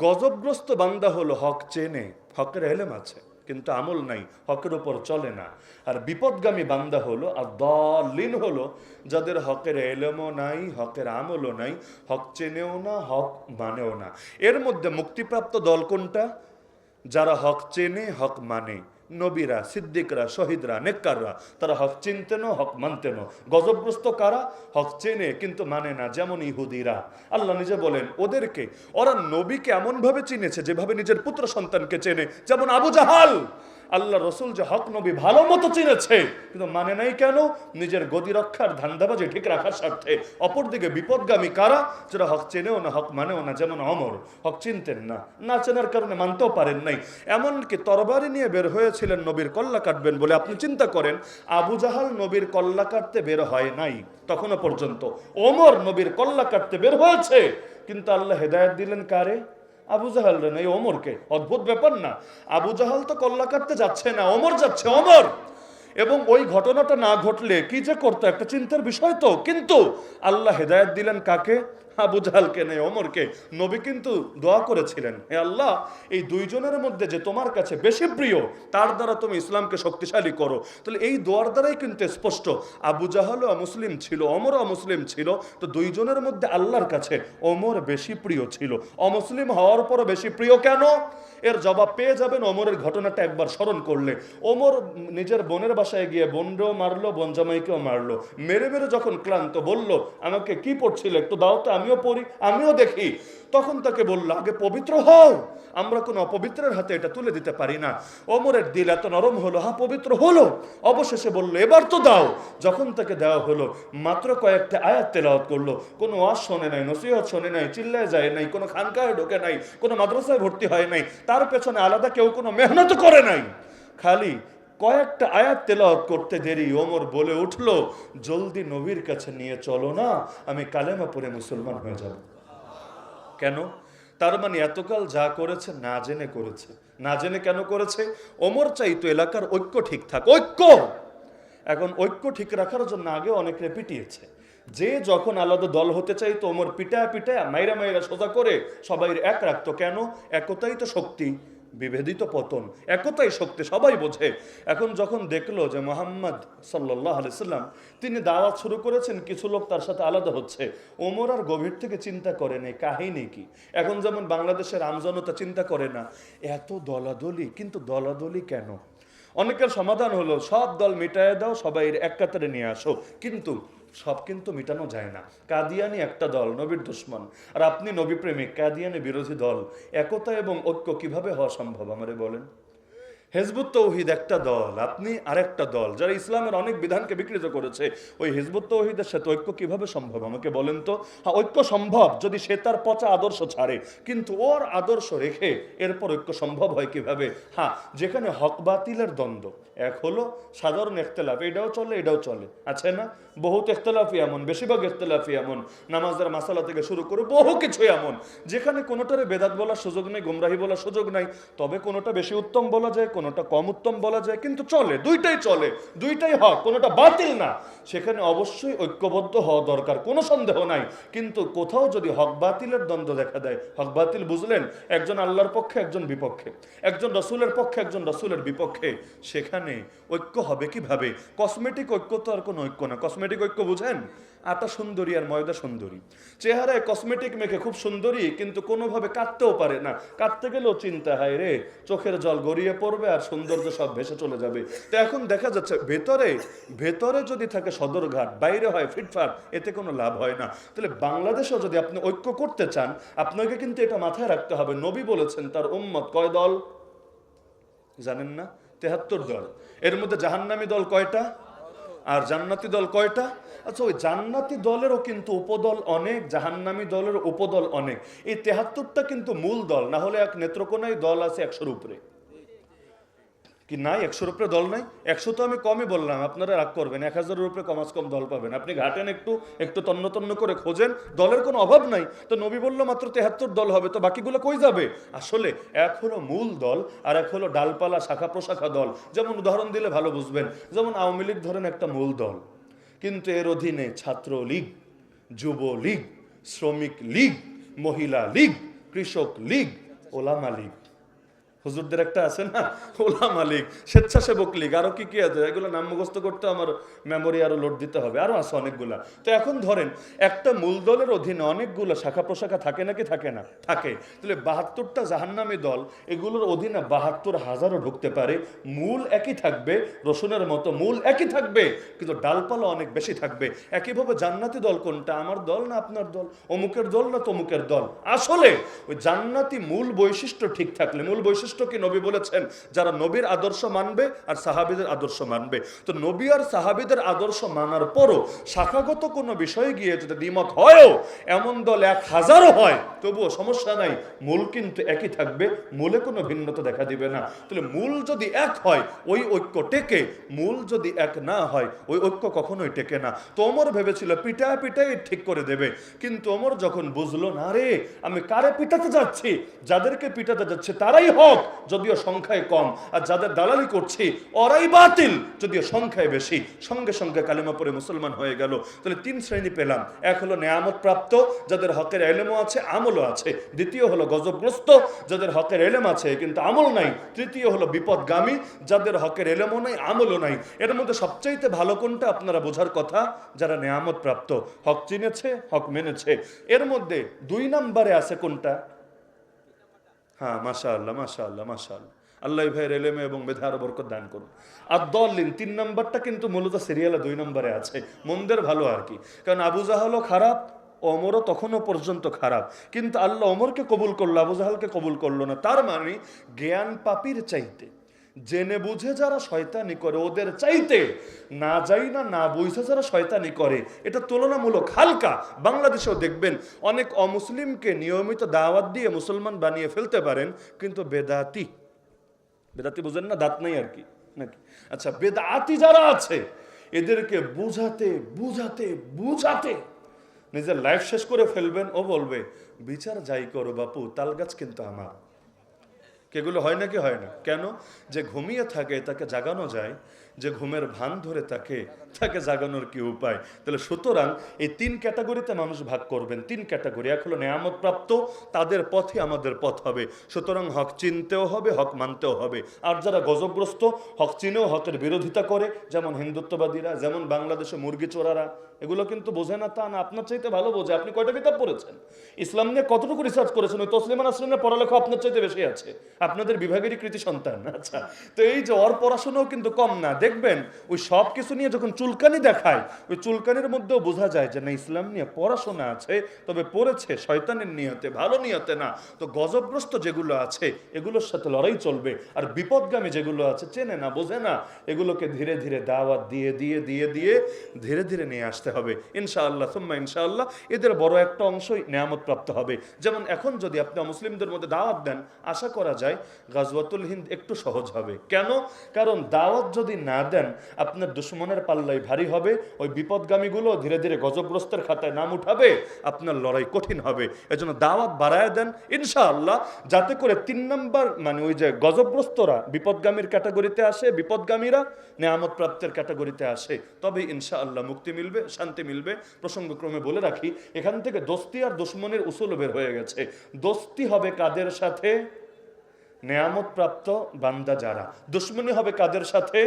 গজবগ্রস্ত বান্দা হলো হক চেনে, হকের এলেম আছে কিন্তু আমল নাই, হকের উপর চলে না। আর বিপদগামী বান্দা হলো আদ-দাল্লিন, হলো যাদের হকের এলেমও নাই, হকের আমলও নাই, হক চেনেও না, হক মানেও না। এর মধ্যে মুক্তিপ্রাপ্ত দল কোনটা? যারা হক চেনে, হক মানে। নবীরা, সিদ্দিকরা, শহীদরা, নেককাররা, তারা হক চিনতেন, হক মানতেন। গজবগ্রস্ত কারা? হক চেনে কিন্তু মানে না, যেমন ইহুদিরা। আল্লাহ নিজে বলেন ওদেরকে, ওরা নবীকে এমন ভাবে চিনেছে যেভাবে নিজের পুত্র সন্তানকে চেনে, যেমন আবু জাহাল। আল্লাহ রসুল যে হক নবী ভালো মতো চিনেছে, কিন্তু মানে নাই কেন? নিজের গদি রক্ষার ধান্দাবাজি ঠিক রাখার স্বার্থে। অপরদিকে বিপদগামী কারা? যারা হক চেনেও না, হক মানেও না, যেমন অমর। হক চিনতেন না, না চেনার কারণে মানতেও পারেন নাই। এমনকি তরবারি নিয়ে বের হয়েছিলেন নবীর কল্লা কাটবেন বলে। আপনি চিন্তা করেন, আবু জাহাল নবীর কল্লা কাটতে বের হয় নাই তখনও পর্যন্ত, ওমর নবীর কল্লা কাটতে বের হয়েছে, কিন্তু আল্লাহ হেদায়েত দিলেন কারে? আবু জাহাল রে, এই ওমরকে। অদ্ভুত ব্যাপার না? আবু জাহাল তো কল্লা কাটতে যাচ্ছে না, ওমর যাচ্ছে, ওমর। এবং ওই ঘটনাটা না ঘটলে কি যে করতো, একটা চিন্তার বিষয় তো। কিন্তু আল্লাহ হেদায়েত দিলেন কাকে? আবু জাহালকে নেই ওমরকে, নবী কিন্তু দোয়া করেছিলেন, হে আল্লাহ, এই দুইজনের মধ্যে যে তোমার কাছে বেশি প্রিয় তার দ্বারা তুমি ইসলামকে শক্তিশালী করো। তাহলে এই দোয়ার দ্বারাই কিন্তু স্পষ্ট আবু জাহালও অমুসলিম ছিল, ওমরও অমুসলিম ছিল, তো দুইজনের মধ্যে আল্লাহর কাছে ওমর বেশি প্রিয় ছিল। অমুসলিম হওয়ার পরও বেশি প্রিয় কেন? এর জবাব পেয়ে যাবেন ওমরের ঘটনাটা একবার স্মরণ করলে। ওমর নিজের বোনের বাসায় গিয়ে বোনকেও মারলো, বোন জামাইকেও মারলো, মেরে মেরে যখন ক্লান্ত বলল আমাকে কি পড়ছিল একটু দাও তো আমিও পড়ি, আমিও দেখি। তখন তাকে বলল আগে পবিত্র হও, আমরা কোনো অপবিত্রের হাতে এটা তুলে দিতে পারি না। ওমরের দিল এত নরম হলো, হ্যাঁ পবিত্র হলো। অবশেষে বলল এবার তো দাও। যখন তাকে দেওয়া হলো মাত্র কয়েকটা আয়াত তেলাওয়াত করলো, কোনো ওয়াজ শোনে নাই, নসিহত শোনে নাই, চিল্লায় যায় নাই, কোনো খানকায় ঢোকে নাই, কোনো মাদ্রাসায় ভর্তি হয় নাই, তার পেছনে আলাদা কেউ কোনো মেহনত করে নাই, খালি কয়েকটা আয়াত তেলাওয়াত করতে দেরি ওমর বলে উঠলো জলদি নবীর কাছে নিয়ে চলো না, আমি কালেমা পড়ে মুসলমান হয়ে যাব। কেন? তার মানে এতকাল যা করেছে না জেনে করেছে। না জেনে কেন করেছে? ওমর চাইতো এলাকার ঐক্য ঠিক থাক, ঐক্য। এখন ঐক্য ঠিক রাখার জন্য আগে অনেকে পিটিয়েছে, যে যখন আলাদা দল হতে চাইতো ওমর পিটায় পিটায় মাইরা মাইরা সোজা করে সবাই এক রাখতো। কেন? একতাই তো শক্তি, বিভেদিত পতন, একতাই শক্তি, সবাই বোঝে। এখন যখন দেখলো যে মুহাম্মদ সাল্লাল্লাহু আলাইহি সাল্লাম তিনি দাওয়াত শুরু করেছেন, কিছু লোক তার সাথে আলাদা হচ্ছে, ওমর আর গভীর থেকে চিন্তা করে নেই কাহিনী কি। এখন যেমন বাংলাদেশের আমজনতা চিন্তা করে না এত দলাদলি, কিন্তু দলাদলি কেন? অনেকের সমাধান হলো সব দল মিটায় দাও, সবাই এক কাতারে নিয়ে আসো, কিন্তু সব কিন্তু মিটানো যায় না। কাদিয়ানি একটা দল, নবীর দুশমন, আর আপনি নবী প্রেমিক, কাদিয়ানি বিরোধী দল, একতা এবং ঐক্য কিভাবে হওয়া সম্ভব আমারে বলেন? হিজবুত তৌহিদ একটা দল, আপনি আরেকটা দল, যারা ইসলামের অনেক বিধানকে বিকৃত করেছে, ওই হিজবুত তৌহিদের সাথে ঐক্য কিভাবে সম্ভব আমাকে বলেন তো? হ্যাঁ ঐক্য সম্ভব যদি সে তার পচা আদর্শ ছাড়ে, কিন্তু ওর আদর্শ রেখে এরপর ঐক্য সম্ভব হয় কিভাবে? হ্যাঁ, যেখানে হক বাতিলের দ্বন্দ্ব, এক হলো সাধারণ ইখতিলাফ, এটাও চলে এটাও চলে, আছে না? বহুত ইখতিলাফই এমন, বেশিরভাগ ইখতিলাফই এমন, নামাজের মাসালা থেকে শুরু করে বহু কিছু এমন যেখানে কোনোটারে বেদাত বলার সুযোগ নেই, গুমরাহি বলার সুযোগ নাই, তবে কোনোটা বেশি উত্তম বলা যায়, কোনোটা কম উত্তম বলা যায়, কিন্তু চলে, দুইটাই চলে, দুইটাই হক, কোনোটা বাতিল না। সেখানে অবশ্যই ঐক্যবদ্ধ হওয়া দরকার, কোনো সন্দেহ নাই। কিন্তু কোথাও যদি হক বাতিলের দ্বন্দ্ব দেখা দেয়, হক বাতিল বুঝলেন, একজন আল্লাহর পক্ষে একজন বিপক্ষে, একজন রসুলের পক্ষে একজন রসুলের বিপক্ষে, সেখানে ঐক্য হবে কিভাবে? কসমেটিক ঐক্য তো আর কোনো ঐক্য না। কসমেটিক ঐক্য বুঝেন? আটা সুন্দরী আর ময়দা সুন্দরী, চেহারায় কসমেটিক মেখে খুব সুন্দরী, কিন্তু কোনোভাবে কাঁদতেও পারে না, কাঁদতে গেলেও চিন্তা হয় রে চোখের জল গড়িয়ে পড়বে আর সৌন্দর্য সব ভেসে চলে যাবে। তো এখন দেখা যাচ্ছে ভেতরে ভেতরে যদি থাকে সদরঘাট, বাইরে হয় ফিটফাট, এতে কোনো লাভ হয় না। তাহলে বাংলাদেশেও যদি আপনি ঐক্য করতে চান, আপনাকে কিন্তু এটা মাথায় রাখতে হবে, নবী বলেছেন তার উম্মত কয় দল জানেন না? ৭৩ দল। এর মধ্যে জাহান্নামী দল কয়টা আর জান্নাতি দল কয়টা? আচ্ছা, ওই জান্নাতি দলেরও কিন্তু উপদল অনেক, জাহান্নামী দলের উপদল অনেক। এই ৭৩টা কিন্তু মূল দল, না হলে এক নেত্রকোনায় দল আছে ১০০-র উপরে, কি নাই? ১০০-র উপরে দল নাই? ১০০ তো আমি কমই বললাম, আপনারা রাগ করবেন, ১০০০-এর উপরে কমাস কম দল পাবেন। আপনি ঘাটেন একটু একটু তন্ন তন্ন করে খোঁজেন, দলের কোনো অভাব নাই। তো নবী বললো মাত্র ৭৩ দল হবে, তো বাকিগুলো কই যাবে? আসলে এক হলো মূল দল আর এক হলো ডালপালা শাখা প্রশাখা দল। যেমন উদাহরণ দিলে ভালো বুঝবেন, যেমন আওয়ামী লীগ ধরেন একটা মূল দল, কিন্তু এর অধীনে ছাত্র লীগ, যুবলীগ, শ্রমিক লীগ, মহিলা লীগ, কৃষক লীগ, ওলামা লীগ, হুজুরদের একটা আছে না ওলামা লীগ, স্বেচ্ছাসেবক লীগ, আরো কি কি আছে, এগুলো নাম মুখস্থ করতে আমার মেমোরি আরো লোড দিতে হবে, আরো আছে অনেকগুলা। তো এখন ধরেন একটা মূল দলের অধীনে অনেকগুলো শাখা প্রশাখা থাকে নাকি থাকে না? থাকে। তাহলে ৭২টা জাহান্নামী দল, এগুলোর অধীনে ৭২,০০০ও ঢুকতে পারে, মূল একই থাকবে, রসুনের মতো মূল একই থাকবে, কিন্তু ডালপালা অনেক বেশি থাকবে। একইভাবে জান্নাতি দল কোনটা? আমার দল না আপনার দল, অমুকের দল না তমুকের দল? আসলে ওই জান্নাতি মূল বৈশিষ্ট্য ঠিক থাকলে, মূল বৈশিষ্ট্য কি নবী বলেছেন যারা নবীর আদর্শ মানবে আর সাহাবীদের আদর্শ মানবে। তো নবী আর সাহাবীদের আদর্শ মানার পরও শাখাগত কোনো বিষয়ে গিয়ে যদি দ্বিমত হয়ও, এমন দল ১০০০ও হয়, তবুও সমস্যা নাই, মূল কিন্তু একই থাকবে, মূলে কোনো ভিন্নতা দেখা দিবে না। তাহলে মূল যদি এক হয় ওই ঐক্য টেকে, মূল যদি এক না হয় ওই ঐক্য কখনোই টেকে না। তো ওমর ভেবেছিল পিটায় পিটাই ঠিক করে দেবে, কিন্তু ওমর যখন বুঝলো না রে আমি কারে পিটাতে যাচ্ছি, যাদেরকে পিটাতে যাচ্ছে তারাই হক, হক যদিও সংখ্যায় কম, আর যাদের দালালি করছি ওরাই বাতিল যদিও সংখ্যায় বেশি, সঙ্গে সঙ্গে কালিমা পড়ে মুসলমান হয়ে গেল। তাহলে 3 শ্রেণী পেলাম। এক হলো নেয়ামত প্রাপ্ত, যাদের হকের এলেমও আছে আমলও আছে। দ্বিতীয় হলো গজবগ্রস্ত, যাদের হকের এলেম আছে কিন্তু আমল নাই। তৃতীয় হলো বিপদগামী, যাদের হকের এলেমও নাই আমলও নাই। এর মধ্যে সবচাইতে ভালো কোনটা আপনারা বোঝার কথা, যারা নেয়ামত প্রাপ্ত, হক চিনেছে, হক মেনেছে। এর মধ্যে 2 নম্বরে আছে কোনটা? হ্যাঁ, মাশাআল্লাহ মাশাআল্লাহ মাশাআল্লাহ, আল্লাহ ভাইয়ের এলেমে এবং মেধার বরকত দান করুন। আর দলিন 3 নম্বরটা কিন্তু মূলত সিরিয়ালে 2 নম্বরে আছে, মন্দের ভালো আর কি। কারণ আবু জাহালও খারাপ, ওমরও তখনও পর্যন্ত খারাপ, কিন্তু আল্লাহ ওমরকে কবুল করলো, আবু জাহালকে কবুল করলো না। তার মানে জ্ঞান পাপীর চাইতে, জেনে বুঝে যারা শয়তানি করে ওদের চাইতে না যাই না না বুঝে যারা শয়তানি করে এটা তুলনামূলক হালকা। বাংলাদেশেও দেখবেন অনেক অমুসলিমকে নিয়মিত দাওয়াত দিয়ে মুসলমান বানিয়ে ফেলতে পারেন, কিন্তু বেদাতি, বেদাতি বুঝেন না, দাঁত নাই আর কি নাকি? আচ্ছা, বেদাতি যারা আছে এদেরকে বুঝাতে বুঝাতে বুঝাতে নিজের লাইফ শেষ করে ফেলবেন। ও বলবে বিচার যাই করো বাপু, তাল গাছ কিন্তু আমার। কেগুলো হয় নাকি হয় না? কেন? যে ঘুমিয়ে থাকে তাকে জাগানো যায়, যে ঘুমের ভান ধরে তাকে জাগানোর কি উপায়? তাহলে সুতরাং এই 3 ক্যাটাগরিতে মানুষ ভাগ করবেন। 3 ক্যাটাগরি। এক হলো নেয়ামত প্রাপ্ত, তাদের পথে আমাদের পথ হবে। সুতরাং হক চিনতেও হবে, হক মানতেও হবে। আর যারা গজবগ্রস্ত, হক চিনেও হকের বিরোধিতা করে, যেমন হিন্দুত্ববাদীরা, যেমন বাংলাদেশে মুরগি চোরারা, এগুলো কিন্তু বোঝে না তা না, আপনার চাইতে ভালো বোঝে। আপনি কয়টা কিতাব পড়েছেন? ইসলাম নিয়ে কতটুকু রিসার্চ করেছেন? ওই তসলিমা নাসরিনের পড়ালেখা আপনার চাইতে বেশি আছে, আপনাদের বিভাগেরই কৃতি সন্তান। আচ্ছা, তো এই যে ওর পড়াশোনাও কিন্তু কম না। দেখবেন ওই সব কিছু নিয়ে যখন চুলকানি দেখায়, ওই চুলকানির মধ্যেও বোঝা যায় যে না, ইসলাম নিয়ে পড়াশোনা আছে, তবে পড়েছে শয়তানের নিয়তে, ভালো নিয়তে না। তো গজবগ্রস্ত যেগুলো আছে এগুলোর সাথে লড়াই চলবে, আর বিপদগামী যেগুলো আছে চেনে না বোঝে না, এগুলোকে ধীরে ধীরে দাওয়াত দিয়ে দিয়ে দিয়ে দিয়ে ধীরে ধীরে নিয়ে আসতে হবে ইনশাআল্লাহ সুম্মা ইনশাআল্লাহ। এদের বড় একটা অংশই নেয়ামত প্রাপ্ত হবে। যেমন এখন যদি আপনি মুসলিমদের মধ্যে দাওয়াত দেন, আশা করা যায় গাজওয়াতুল হিন্দ একটু সহজ হবে। কেন? কারণ দাওয়াত যদি না দেন আপনার দুশ্মনের পাল্লাই ভারী হবে, ওই বিপদগামীগুলো ধীরে ধীরে গজবগ্রস্তের খাতায় নাম উঠাবে, আপনার লড়াই কঠিন হবে। এজন্য দাওয়াত বাড়ায় দেন ইনশাআল্লাহ, যাতে করে 3 নম্বর মানে ওই যে গজবগ্রস্তরা বিপদগামীর ক্যাটাগরিতে আসে, বিপদগামীরা নেয়ামত প্রাপ্তের ক্যাটাগরিতে আসে, তবে ইনশাআল্লাহ মুক্তি মিলবে, শান্তি মিলবে। প্রসঙ্গক্রমে বলে রাখি, এখান থেকে দোস্তি আর দুশ্মনের উসুল বের হয়ে গেছে। দোস্তি হবে কাদের সাথে? নেয়ামত প্রাপ্ত বান্দা যারা। দুশ্মনী হবে কাদের সাথে?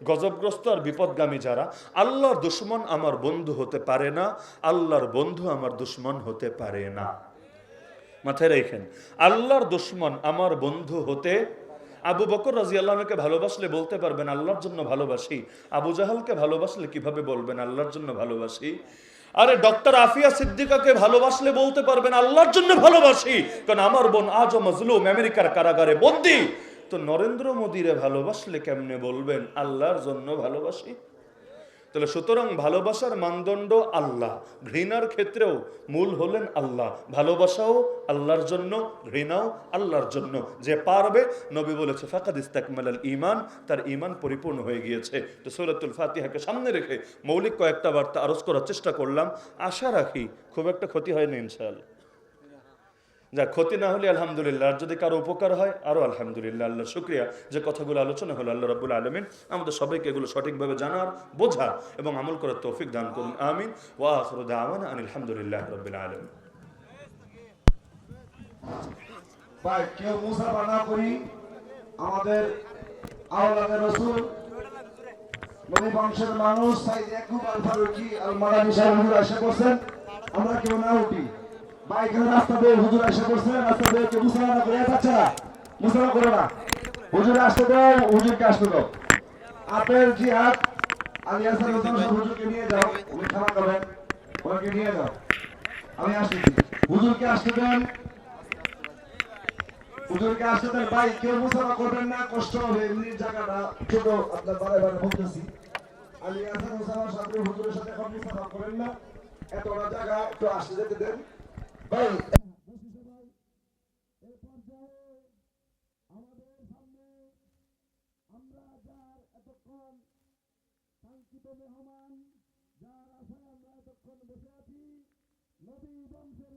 গজবগ্রস্ত আর বিপদগামী যারা। আল্লাহর দুশ্মন আমার বন্ধু হতে পারে না, আল্লাহর বন্ধু আমার দুশ্মন হতে পারে না। মাথায় রাখেন, আল্লাহর দুশ্মন আমার বন্ধু হতে। আবু বকর রাদিয়াল্লাহু আনহুকে ভালোবাসলে বলতে পারবেন আল্লাহর জন্য ভালোবাসি, আবু জাহালকে ভালোবাসলে কিভাবে বলবেন আল্লাহর জন্য ভালোবাসি? আরে ডক্টর আফিয়া সিদ্দিকাকে ভালোবাসলে বলতে পারবেন আল্লাহর জন্য ভালোবাসি, কারণ আমার বোন আজও মজলুম, আমেরিকার কারাগারে বন্দী। তো নরেন্দ্র মোদীরে ভালোবাসলে কেমনে বলবেন আল্লাহর জন্য ভালোবাসি? তাহলে সুতরাং ভালোবাসার মানদণ্ড আল্লাহ, ঘৃণার ক্ষেত্রেও মূল হলেন আল্লাহ। ভালোবাসাও আল্লাহর জন্য, ঘৃণাও আল্লাহর জন্য। যে পারবে, নবী বলেছে ফাকাদ ইস্তাকমালাল ঈমান, তার ঈমান পরিপূর্ণ হয়ে গিয়েছে। তো সূরাতুল ফাতিহাকে সামনে রেখে মৌলিক কয়েকটা বার্তা আরজ করার চেষ্টা করলাম। আশা রাখি খুব একটা ক্ষতি হয়নি ইনশাআল্লাহ। যা ক্ষতি না হলে আলহামদুলিল্লাহ, আর যদি কারো উপকার হয় আরো আলহামদুলিল্লাহ। আল্লাহ শুকরিয়া যে কথাগুলো আলোচনা হলো, আল্লাহ রাব্বুল আলামিন আমাদের সবাইকে এগুলো সঠিকভাবে জানার, বোঝার এবং আমল করার তৌফিক দান করুন। আমিন। ওয়া আখিরু দাওয়ানা আনিল হামদুলিল্লাহি রাব্বিল আলামিন। ভাই কেউ মুসাফা না করি, আমাদের আওলাদের রাসূল নবী বংশের মানুষ সাইদ ইয়াকুব আল ফারুকি আল মাদানী সাহেব হুজুর আশা করছেন, আমরা কেউ না উঠি। ভাই এখানে রাস্তা দিয়ে হুজুর আশা করছেন, রাস্তা দিয়ে কেউ মুসাফা না করে যাচ্ছে না, মুসাফা করো না, হুজুর আসতে দাও, হুজুরকে আসতে দাও। আপেল জিহাদ আলী হাসান হুজুরকে নিয়ে যাও, উনি খানা খাবেন, ওনাকে নিয়ে যাও, আমি আসতেছি। হুজুরকে আসতে দেন, হুজুরকে আসতে দেন। ভাই কেউ মুসাফা করবেন না, কষ্ট হবে, এমনি জায়গাটা ছোট, আপনার বারে বারে বলতেছি। আলী হাসান মুসাফার সাথে হুজুরের সাথে এখন মুসাফা করেন না, এতটা জায়গা একটু আসতে যেতে দেন ভাই। আমাদের সামনে আমরা যার এতক্ষণ কাঙ্ক্ষিত মেহমান যার আশায় আমরা এতক্ষণ বসে আছি, নবী বংশের